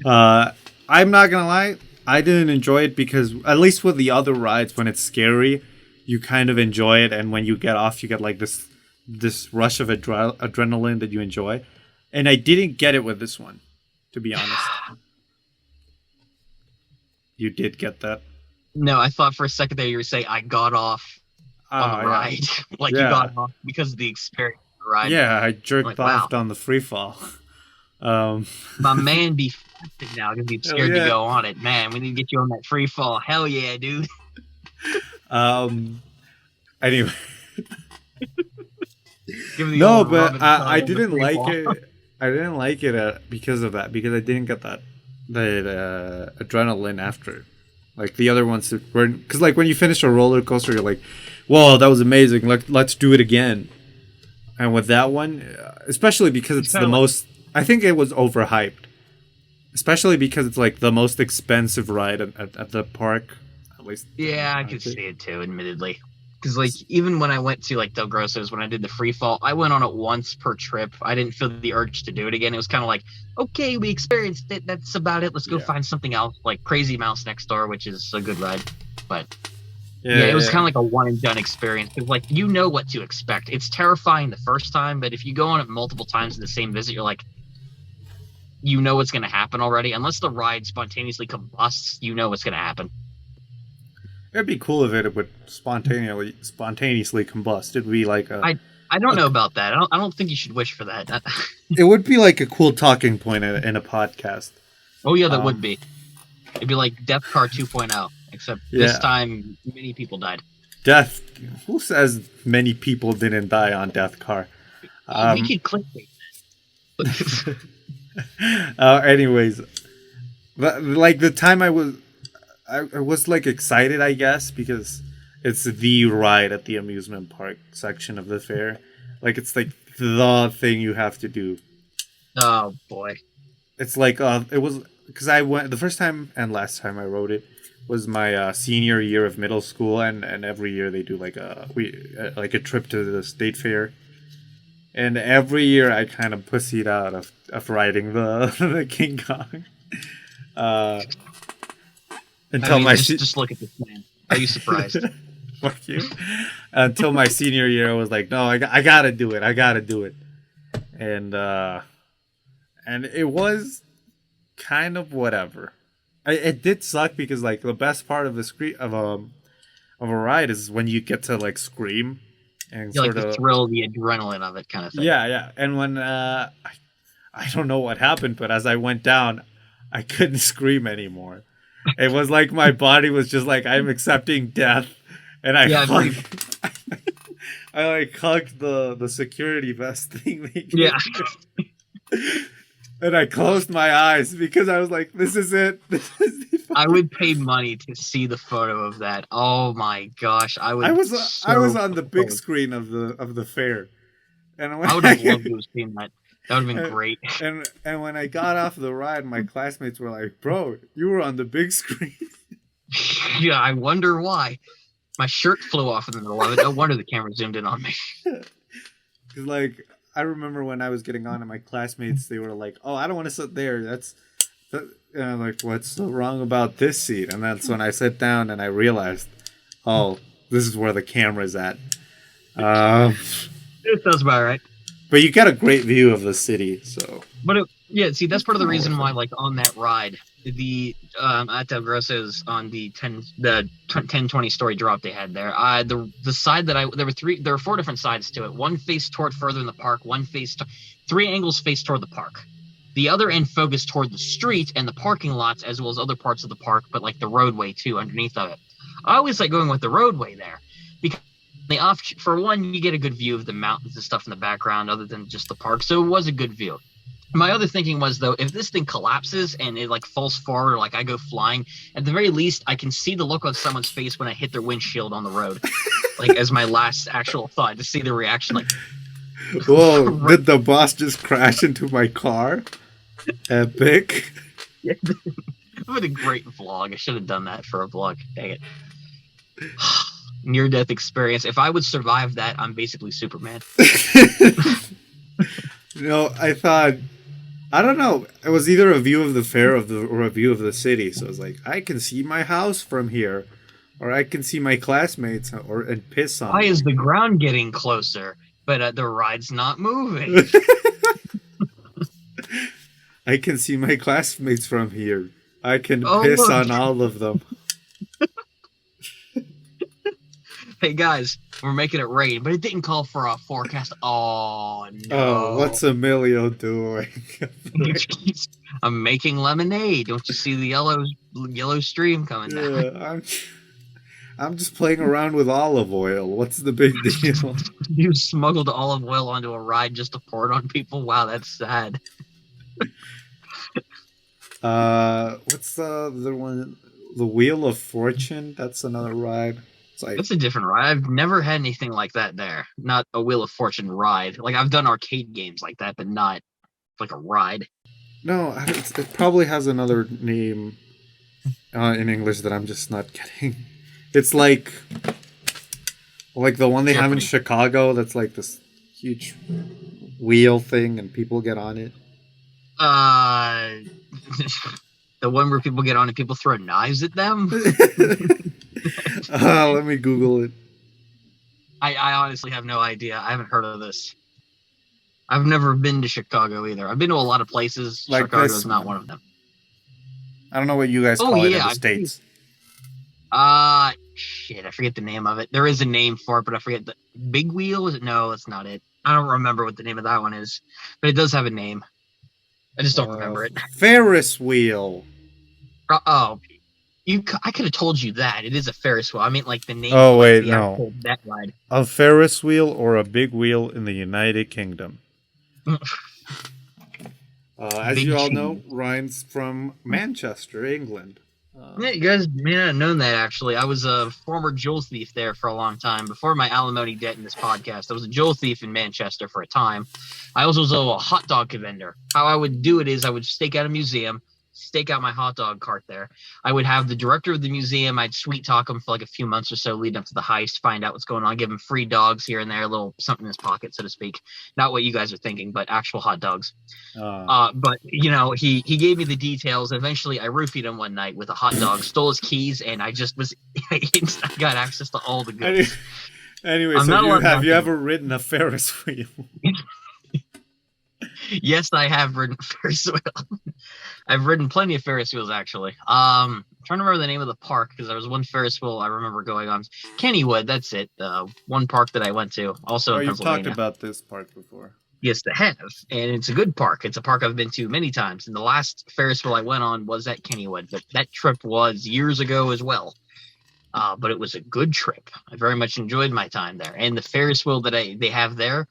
I'm not gonna lie, I didn't enjoy it because at least with the other rides, when it's scary, you kind of enjoy it, and when you get off, you get like this rush of adrenaline that you enjoy, and I didn't get it with this one, to be honest. You did get that? No, I thought for a second there you were saying I got off on the ride. You got off because of the experience of the ride. Yeah, I jerked off on the free fall. My man be fasting now because he's scared to go on it. Man, we need to get you on that free fall. Hell yeah, dude. Anyway. No, but I didn't like it. I didn't like it because of that. Because I didn't get that adrenaline after, like the other ones were. Because like when you finish a roller coaster, you're like, "Whoa, that was amazing! Let's do it again." And with that one, especially because it's the most, I think it was overhyped. Especially because it's like the most expensive ride at the park, at least. Yeah, I could see it too. Admittedly, Because like even when I went to like Del Grosso's when I did the free fall, I went on it once per trip. I didn't feel the urge to do it again. It was kind of like, okay, we experienced it. That's about it. Let's go Yeah. find something else, like Crazy Mouse Next Door, which is a good ride. But Yeah, it was kind yeah. of like a one and done experience. Because like you know what to expect. It's terrifying the first time, but if you go on it multiple times in the same visit, you're like, you know what's going to happen already. Unless the ride spontaneously combusts, you know what's going to happen. It'd be cool if it would spontaneously combust. It'd be like I don't a know about that. I don't think you should wish for that. it would be like a cool talking point in a podcast. Oh yeah, that would Um, be. It'd be like Death Car 2.0, except this Yeah. time many people died. Death. Who says many people didn't die on Death Car? We could clickbait that. Anyways, like the time I was like excited, I guess, because it's the ride at the amusement park section of the fair. Like it's like the thing you have to do. Oh boy. It's like it was because I went the first time and last time I rode it was my senior year of middle school, and every year they do like a trip to the state fair. And every year I kind of pussied out of riding the the King Kong. Uh, until I mean, my just look at this man. Are you surprised? fuck you. Until my senior year, I was like, no, I gotta do it. I gotta do it. And it was kind of whatever. It did suck because like the best part of of a ride is when you get to like scream and You like sort the of thrill, the adrenaline of it, kind of thing. yeah. And when I don't know what happened, but as I went down, I couldn't scream anymore. It was like my body was just like I'm accepting death, and I Yeah, hugged, I like hugged the security vest thing. They gave Yeah. me. And I closed my eyes because I was like, "This is it. This is the I would pay money to see the photo of that. Oh my gosh, I would. I was on the so big close. screen of the fair, and when I would have loved to have seen that. That would have been great. and when I got off the ride, my classmates were like, "Bro, you were on the big screen." Yeah, I wonder why. My shirt flew off in the middle of it. No wonder the camera zoomed in on me. 'Cause, like, I remember when I was getting on, and my classmates they were like, "Oh, I don't want to sit there. And I'm like, what's so wrong about this seat?" And that's when I sat down and I realized, oh, this is where the camera's at. It sounds about right. But you get a great view of the city, so But see, that's part of the reason why, like on that ride, the at Del Grosso's on the 10-20 story drop they had there. The side that there were four different sides to it. One faced toward further in the park. One faced three angles faced toward the park. The other end focused toward the street and the parking lots, as well as other parts of the park, but like the roadway too underneath of it. I always like going with the roadway there because for one, you get a good view of the mountains and stuff in the background, other than just the park. So it was a good view. My other thinking was, though, if this thing collapses and it like falls forward or like I go flying, at the very least, I can see the look on someone's face when I hit their windshield on the road, like as my last actual thought, to see the reaction. Like, whoa, did the boss just crash into my car? Epic. it would be a great vlog. I should have done that for a vlog. Dang it. Near-death experience. If I would survive that, I'm basically Superman. I don't know. It was either a view of the fair or a view of the city. So it was like, I can see my house from here, or I can see my classmates and piss on Why them. is the ground getting closer, but the ride's not moving? I can see my classmates from here. I can Oh, piss look. on all of them. Hey guys, we're making it rain, but it didn't call for a forecast. Oh no! Oh, what's Emilio doing? I'm making lemonade. Don't you see the yellow stream coming down? Yeah, I'm just playing around with olive oil. What's the big deal? You smuggled olive oil onto a ride just to pour it on people? Wow, that's sad. What's the other one? The Wheel of Fortune. That's another ride. It's like That's a different ride. I've never had anything like that there. Not a Wheel of Fortune ride. Like I've done arcade games like that, but not like a ride. no, it probably has another name in English that I'm just not getting. It's like Like the one they have in Jeopardy. Chicago that's like this huge wheel thing and people get on it. Uh, the one where people get on and people throw knives at them. Let me Google it. I honestly have no idea. I haven't heard of this. I've never been to Chicago either. I've been to a lot of places. Like Chicago's this- not one of them. I don't know what you guys Oh, call it in yeah, the I've States. Shit, I forget the name of it. There is a name for it, but I forget the Big Wheel. Is it? No, that's not it. I don't remember what the name of that one is, but it does have a name. I just don't remember it. Ferris wheel. Oh, I could have told you that. It is a Ferris wheel. I mean, like the name. Oh, of, like, wait, the no. actual net ride. A Ferris wheel or a big wheel in the United Kingdom. As Big you all cheese. know, Ryan's from Manchester, England. Yeah, you guys may not have known that, actually. I was a former jewel thief there for a long time. Before my alimony debt in this podcast, I was a jewel thief in Manchester for a time. I also was a hot dog vendor. How I would do it is I would stake out a museum, stake out my hot dog cart there. I would have the director of the museum, I'd sweet talk him for like a few months or so leading up to the heist, find out what's going on, give him free dogs here and there, a little something in his pocket, so to speak. Not what you guys are thinking, but actual hot dogs. But you know, he gave me the details. Eventually, I roofied him one night with a hot dog, stole his keys, and I just was I got access to all the goods. Anyway, I'm so not allowed have you to- ever ridden a Ferris wheel? Yes, I have ridden Ferris wheel. I've ridden plenty of Ferris wheels, actually. I'm trying to remember the name of the park because there was one Ferris wheel I remember going on. Kennywood, that's it. One park that I went to, also in You've Pennsylvania. talked about this park before. Yes, I have, and it's a good park. It's a park I've been to many times. And the last Ferris wheel I went on was at Kennywood, but that trip was years ago as well. But it was a good trip. I very much enjoyed my time there. And the Ferris wheel that they have there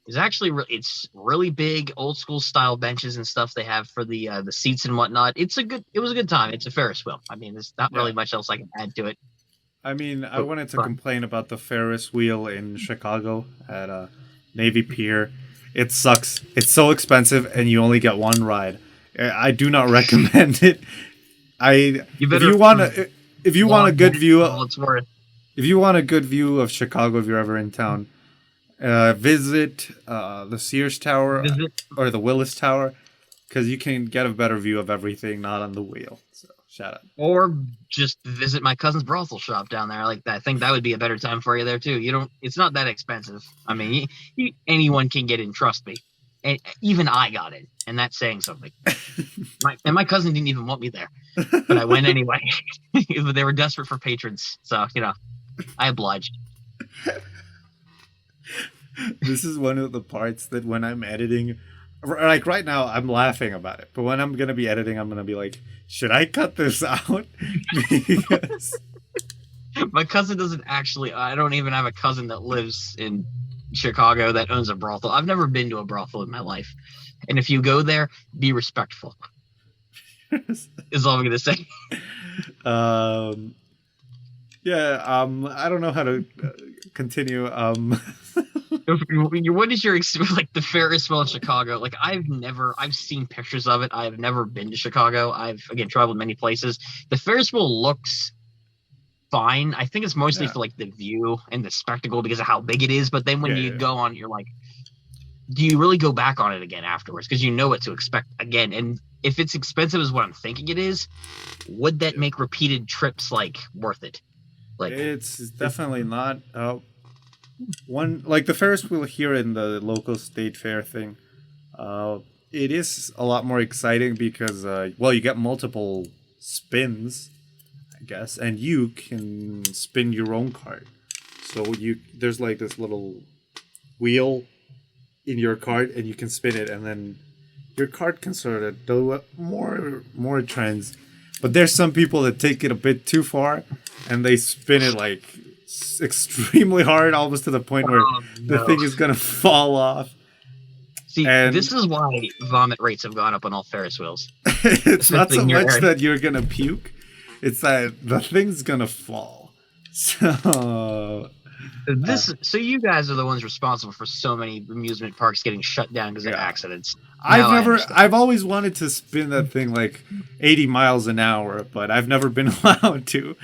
is actually it's really big, old school style benches and stuff they have for the seats and whatnot. It was a good time. It's a Ferris wheel. I mean, there's not really much else I can add to it. I mean, I wanted to complain about the Ferris wheel in Chicago at Navy Pier. It sucks. It's so expensive, and you only get one ride. I do not recommend it. If you want a good view, if you want a good view of Chicago, if you're ever in town, visit the Sears Tower or the Willis Tower, because you can get a better view of everything, not on the wheel. So shout out. Or just visit my cousin's brothel shop down there. Like I think that would be a better time for you there too. It's not that expensive. I mean, anyone can get in. Trust me. And even I got in, and that's saying something. My cousin didn't even want me there, but I went anyway. They were desperate for patrons, so I obliged. This is one of the parts that when I'm editing, like right now, I'm laughing about it. But when I'm going to be editing, I'm going to be like, should I cut this out? Because my cousin doesn't actually, I don't even have a cousin that lives in Chicago that owns a brothel. I've never been to a brothel in my life. And if you go there, be respectful. Is all I'm going to say. I don't know how to continue. What is your experience, like the Ferris wheel in Chicago? Like I've seen pictures of it. I've never been to Chicago. I've again traveled many places. The Ferris wheel looks fine. I think it's mostly for like the view and the spectacle because of how big it is. But then when you go on, you're like, do you really go back on it again afterwards? Because you know what to expect again. And if it's expensive as what I'm thinking it is, would that make repeated trips like worth it? Like it's definitely not. One like the Ferris wheel here in the local state fair thing. It is a lot more exciting because you get multiple spins, I guess, and you can spin your own cart. So there's like this little wheel in your cart, and you can spin it, and then your cart can sort of do more trends. But there's some people that take it a bit too far, and they spin it like extremely hard, almost to the point where the thing is gonna fall off. See, this is why vomit rates have gone up on all Ferris wheels. It's not so much that you're gonna puke; it's that the thing's gonna fall. So so you guys are the ones responsible for so many amusement parks getting shut down because of accidents. I've always wanted to spin that thing like 80 miles an hour, but I've never been allowed to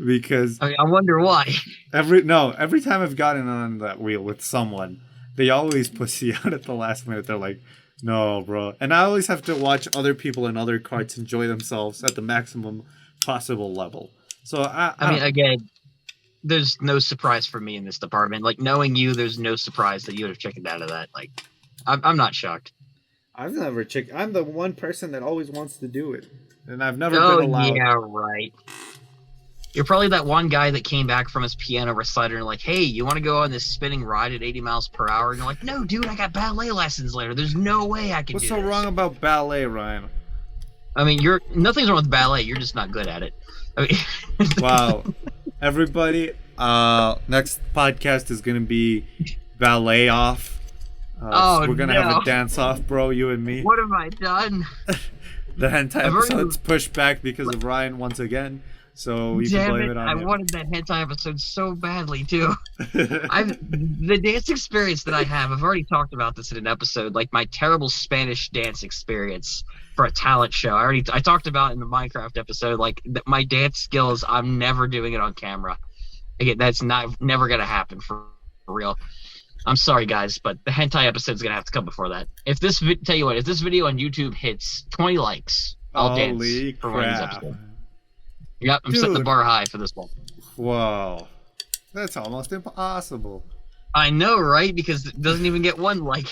because I wonder why. every time I've gotten on that wheel with someone, they always pussy out at the last minute. They're like, "No, bro," and I always have to watch other people in other carts enjoy themselves at the maximum possible level. So I mean, again, there's no surprise for me in this department. Like, knowing you, there's no surprise that you would have chickened out of that. Like, I'm not shocked. I've never chick. I'm the one person that always wants to do it, and I've never Oh, been allowed. yeah, right. You're probably that one guy that came back from his piano recital and like, hey, you want to go on this spinning ride at 80 miles per hour? And you're like, no, dude, I got ballet lessons later. There's no way I can What's do so this. wrong about ballet, Ryan? I mean, nothing's wrong with ballet. You're just not good at it. I mean, Wow. Everybody, next podcast is going to be ballet off. Oh, so we're going to have a dance off, bro, you and me. What have I done? The hentai episode's pushed back because of Ryan once again. So you can blame it on him. I wanted that hentai episode so badly too. The dance experience that I have, I've already talked about this in an episode, like my terrible Spanish dance experience for a talent show. I talked about in the Minecraft episode, like my dance skills, I'm never doing it on camera. Again, that's never gonna happen for real. I'm sorry guys, but the hentai episode's gonna have to come before that. If this video on YouTube hits 20 likes, I'll dance for one of these episodes. Yep, I'm setting the bar high for this one. Whoa. That's almost impossible. I know, right? Because it doesn't even get one like.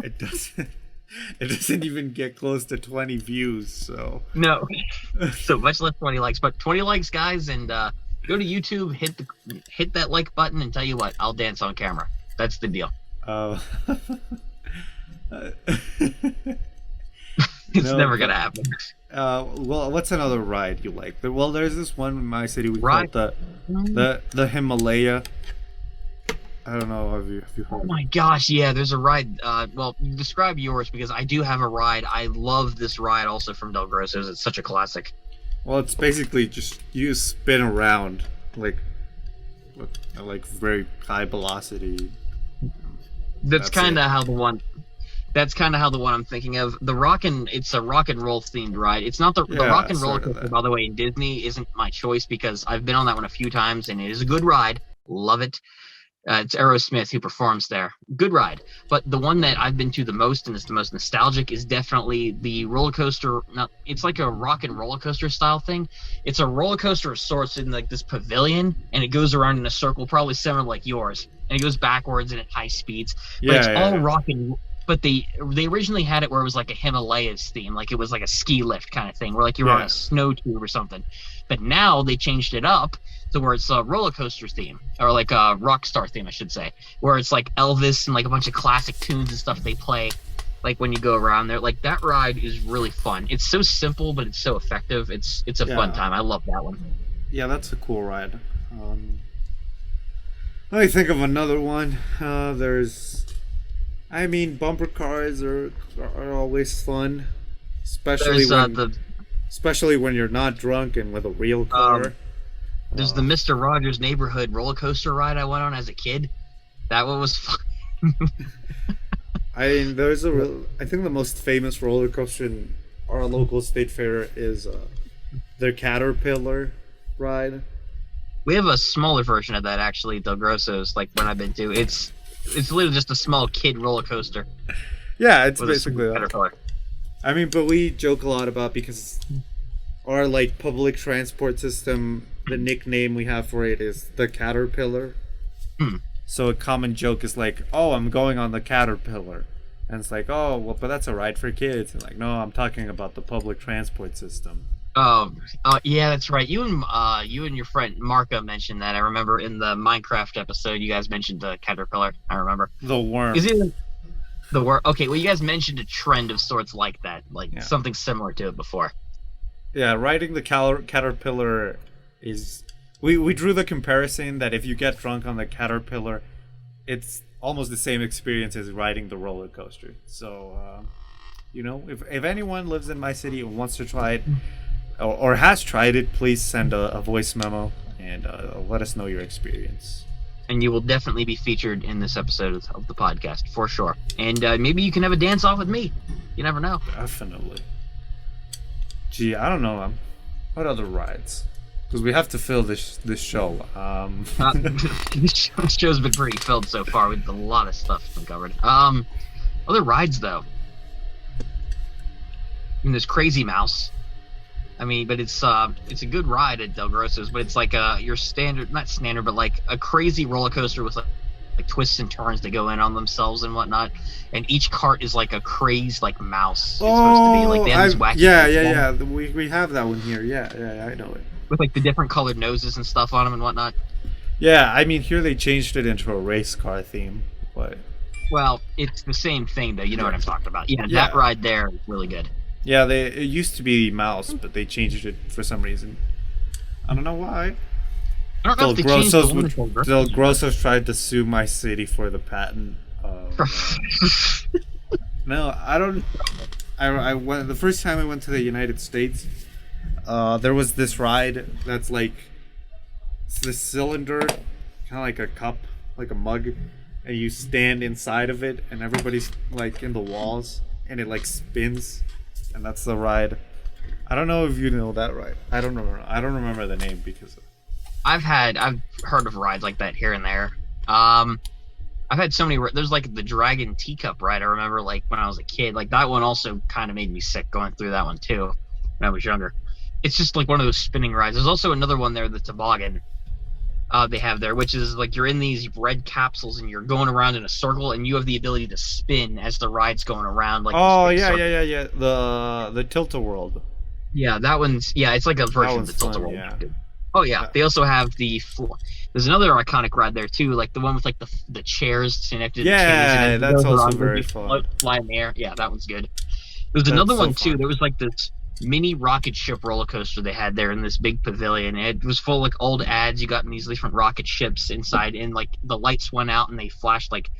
It doesn't even get close to 20 views, so. No. So much less 20 likes. But 20 likes, guys, and go to YouTube, hit that like button, and tell you what, I'll dance on camera. That's the deal. It's never gonna happen. Well, what's another ride you like? Well, there's this one in my city we call it the Himalaya. I don't know. Have you heard? Oh my gosh, yeah. There's a ride. Well, describe yours because I do have a ride. I love this ride also from Del Grosso's. It's such a classic. Well, it's basically just you spin around like very high velocity. That's kind of how the one I'm thinking of. It's a rock and roll themed ride. It's not the rock and roller coaster, by the way, in Disney isn't my choice because I've been on that one a few times and it is a good ride. Love it. It's Aerosmith who performs there. Good ride. But the one that I've been to the most and is the most nostalgic is definitely the roller coaster. Now, it's like a rock and roller coaster style thing. It's a roller coaster of sorts in like this pavilion and it goes around in a circle, probably similar like yours. And it goes backwards and at high speeds. But all rock and but they originally had it where it was like a Himalayas theme, like it was like a ski lift kind of thing, where like you were on a snow tube or something. But now they changed it up to where it's a roller coaster theme, or like a rock star theme, I should say, where it's like Elvis and like a bunch of classic tunes and stuff they play, like when you go around there. Like that ride is really fun. It's so simple, but it's so effective. It's a fun time. I love that one. Yeah, that's a cool ride. Let me think of another one. Bumper cars are always fun, especially when you're not drunk and with a real car. There's the Mr. Rogers Neighborhood roller coaster ride I went on as a kid. That one was fun. I think the most famous roller coaster in our local state fair is their Caterpillar ride. We have a smaller version of that actually, Del Grosso's, like when I've been to. It's literally just a small kid roller coaster. Yeah, it's basically that. I mean, but we joke a lot about because our like public transport system, the nickname we have for it is the Caterpillar. So a common joke is like, "Oh, I'm going on the Caterpillar," and it's like, "Oh, well, but that's a ride for kids." And like, no, I'm talking about the public transport system. Yeah, that's right. You and your friend Marco mentioned that. I remember in the Minecraft episode, you guys mentioned the Caterpillar. I remember the worm. Is it the worm? Okay, well, you guys mentioned a trend of sorts like that, something similar to it before. Yeah, riding the Caterpillar is. We drew the comparison that if you get drunk on the Caterpillar, it's almost the same experience as riding the roller coaster. So, if anyone lives in my city and wants to try it. Or has tried it, please send a voice memo and let us know your experience. And you will definitely be featured in this episode of the podcast, for sure. And maybe you can have a dance-off with me. You never know. Definitely. Gee, I don't know. What other rides? because we have to fill this show. This show's been pretty filled so far with a lot of stuff been covered. Other rides though. I mean, there's Crazy Mouse. I mean, but it's a good ride at Del Grosso's, but it's like your standard, not standard, but like a crazy roller coaster with like twists and turns that go in on themselves and whatnot. And each cart is like a crazed like mouse. It's supposed to be like they have this wacky yeah. We have that one here. Yeah, I know it. With like the different colored noses and stuff on them and whatnot. Yeah, I mean here they changed it into a race car theme, but well, it's the same thing though. You know what I'm talking about? Yeah, that ride there is really good. Yeah, it used to be mouse, but they changed it for some reason. I don't know why. I don't know if they changed the Del Grosso's tried to sue my city for the patent. No, I don't. I went the first time I went to the United States. There was this ride that's like it's this cylinder, kind of like a cup, like a mug, and you stand inside of it, and everybody's like in the walls, and it like spins. And that's the ride. I don't know if you know that ride. I don't remember the name because I've heard of rides like that here and there. I've had so many. There's like the Dragon Teacup ride. I remember like when I was a kid. Like that one also kind of made me sick going through that one too when I was younger. It's just like one of those spinning rides. There's also another one there, the toboggan. They have there, which is like you're in these red capsules and you're going around in a circle, and you have the ability to spin as the ride's going around. Like yeah. The Tilt-A-Whirl. Yeah, that one's it's like a version of the Tilt-A-Whirl. Yeah. Oh yeah, they also have there's another iconic ride there too, like the one with like the chairs connected. Yeah, that's also very fun. Fly in the air. Yeah, that one's good. There's another one too. There was like this mini rocket ship roller coaster they had there in this big pavilion. It was full of like old ads you got in these different rocket ships inside, and like the lights went out and they flashed like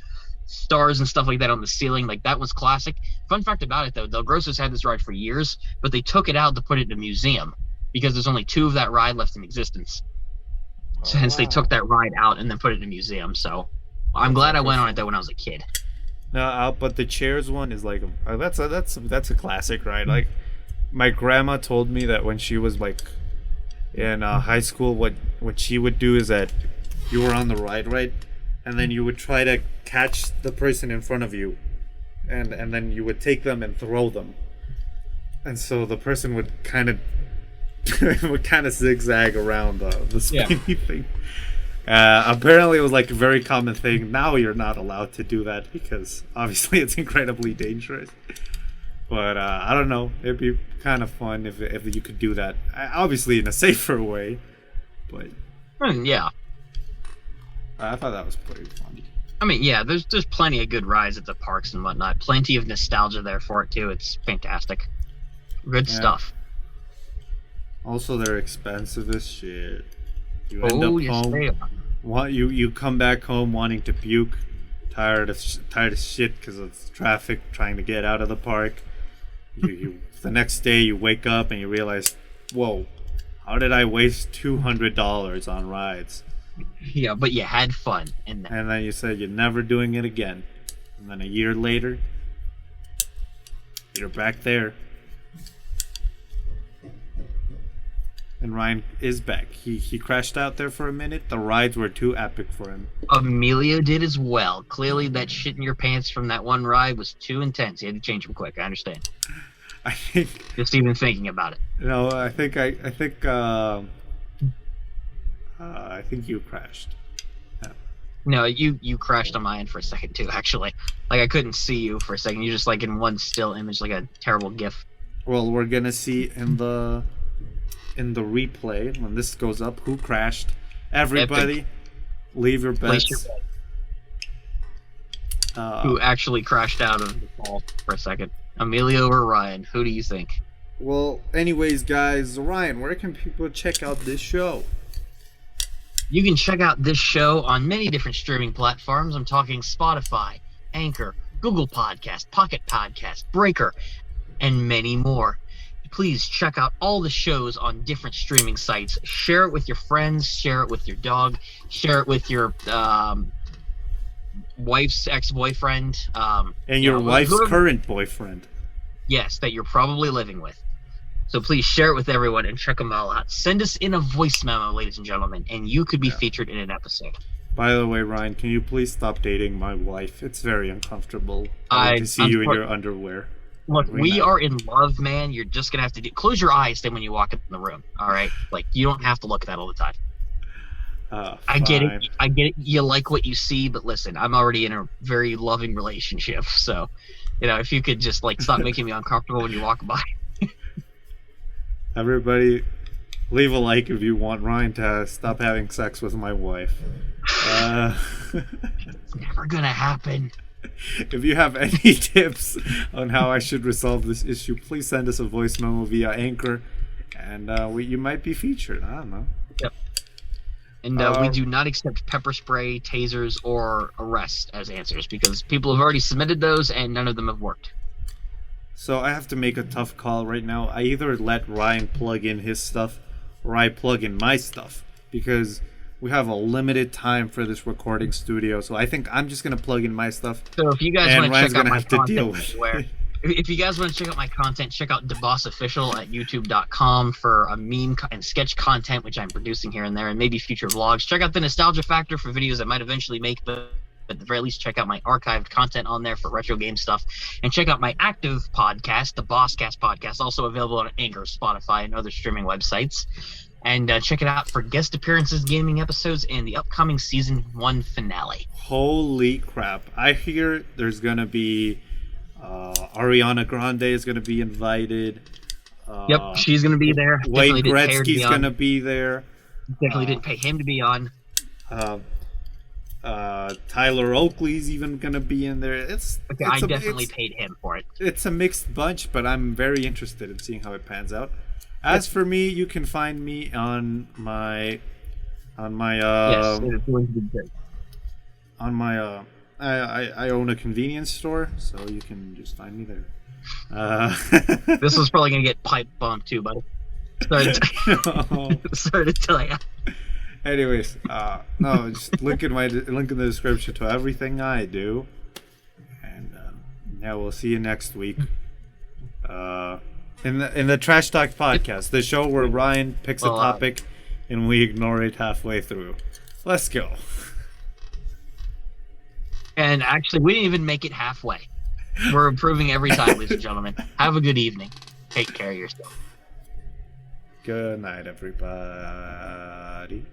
stars and stuff like that on the ceiling. Like that was classic. Fun fact about it though, Del Grosso's had this ride for years, but they took it out to put it in a museum because there's only 2 of that ride left in existence. So hence they took that ride out and then put it in a museum. So I'm glad I went on it though when I was a kid. No, but the chairs one is like that's a classic ride. Like my grandma told me that when she was like in high school, what she would do is that you were on the ride, right? And then you would try to catch the person in front of you, and then you would take them and throw them. And so the person would kind of zigzag around the spinny thing. Apparently it was like a very common thing. Now you're not allowed to do that because obviously it's incredibly dangerous. But I don't know. It'd be kind of fun if you could do that. Obviously in a safer way. But yeah, I thought that was pretty fun. I mean, yeah, there's plenty of good rides at the parks and whatnot. Plenty of nostalgia there for it too. It's fantastic. Good stuff. Also, they're expensive as shit. You end up home. You come back home wanting to puke, tired of shit because of traffic, trying to get out of the park. The next day you wake up and you realize, whoa, how did I waste $200 on rides? Yeah, but you had fun. And then you said you're never doing it again. And then a year later, you're back there. And Ryan is back. He crashed out there for a minute. The rides were too epic for him. Emilio did as well. Clearly that shit in your pants from that one ride was too intense. He had to change them quick. I understand. I think just even thinking about it. No, I think you crashed. Yeah. No, you crashed on my end for a second too, actually. Like I couldn't see you for a second. You're just like in one still image, like a terrible GIF. Well, we're gonna see in the replay when this goes up who crashed. Everybody, leave your bets. Who actually crashed out of the fall for a second? Emilio or Ryan? Who do you think? Well, anyways, guys, Ryan, where can people check out this show? You can check out this show on many different streaming platforms. I'm talking Spotify, Anchor, Google Podcast, Pocket Podcast, Breaker, and many more. Please check out all the shows on different streaming sites. Share it with your friends. Share it with your dog. Share it with your wife's ex-boyfriend. And your wife's current boyfriend. Yes, that you're probably living with. So please share it with everyone and check them all out. Send us in a voice memo, ladies and gentlemen, and you could be featured in an episode. By the way, Ryan, can you please stop dating my wife? It's very uncomfortable to see you in your underwear. Look, we are in love, man. You're just gonna have to close your eyes then when you walk in the room. All right, like you don't have to look at that all the time. I get it. I get it. You like what you see, but listen, I'm already in a very loving relationship, so if you could just like stop making me uncomfortable when you walk by. Everybody, leave a like if you want Ryan to stop having sex with my wife. It's never gonna happen. If you have any tips on how I should resolve this issue, please send us a voice memo via Anchor, and you might be featured. I don't know. Yep. And we do not accept pepper spray, tasers, or arrest as answers because people have already submitted those and none of them have worked. So I have to make a tough call right now. I either let Ryan plug in his stuff or I plug in my stuff because we have a limited time for this recording studio. So I think I'm just going to plug in my stuff. So if you guys want to check out my content, with if you guys want to check out my content, check out DeBoss Official at youtube.com for a meme and sketch content, which I'm producing here and there, and maybe future vlogs. Check out the Nostalgia Factor for videos I might eventually make, but at the very least, check out my archived content on there for retro game stuff. And check out my active podcast, the Bosscast Podcast, also available on Anchor, Spotify, and other streaming websites. And check it out for guest appearances, gaming episodes, and the upcoming Season 1 finale. Holy crap. I hear there's going to be Ariana Grande is going to be invited. Yep, she's going to be there. Wayne Gretzky's going to be there. Definitely didn't pay him to be on. Tyler Oakley's even going to be in there. I definitely paid him for it. It's a mixed bunch, but I'm very interested in seeing how it pans out. As for me, you can find me on my yes, it's going to be good. On my I own a convenience store, so you can just find me there. This was probably gonna get pipe bombed too, buddy. Sorry to tell you. Anyways, no, just link in the description to everything I do, and yeah, we'll see you next week. In the Trash Talk Podcast, the show where Ryan picks a topic and we ignore it halfway through. Let's go. And actually, we didn't even make it halfway. We're improving every time, ladies and gentlemen. Have a good evening. Take care of yourself. Good night, everybody.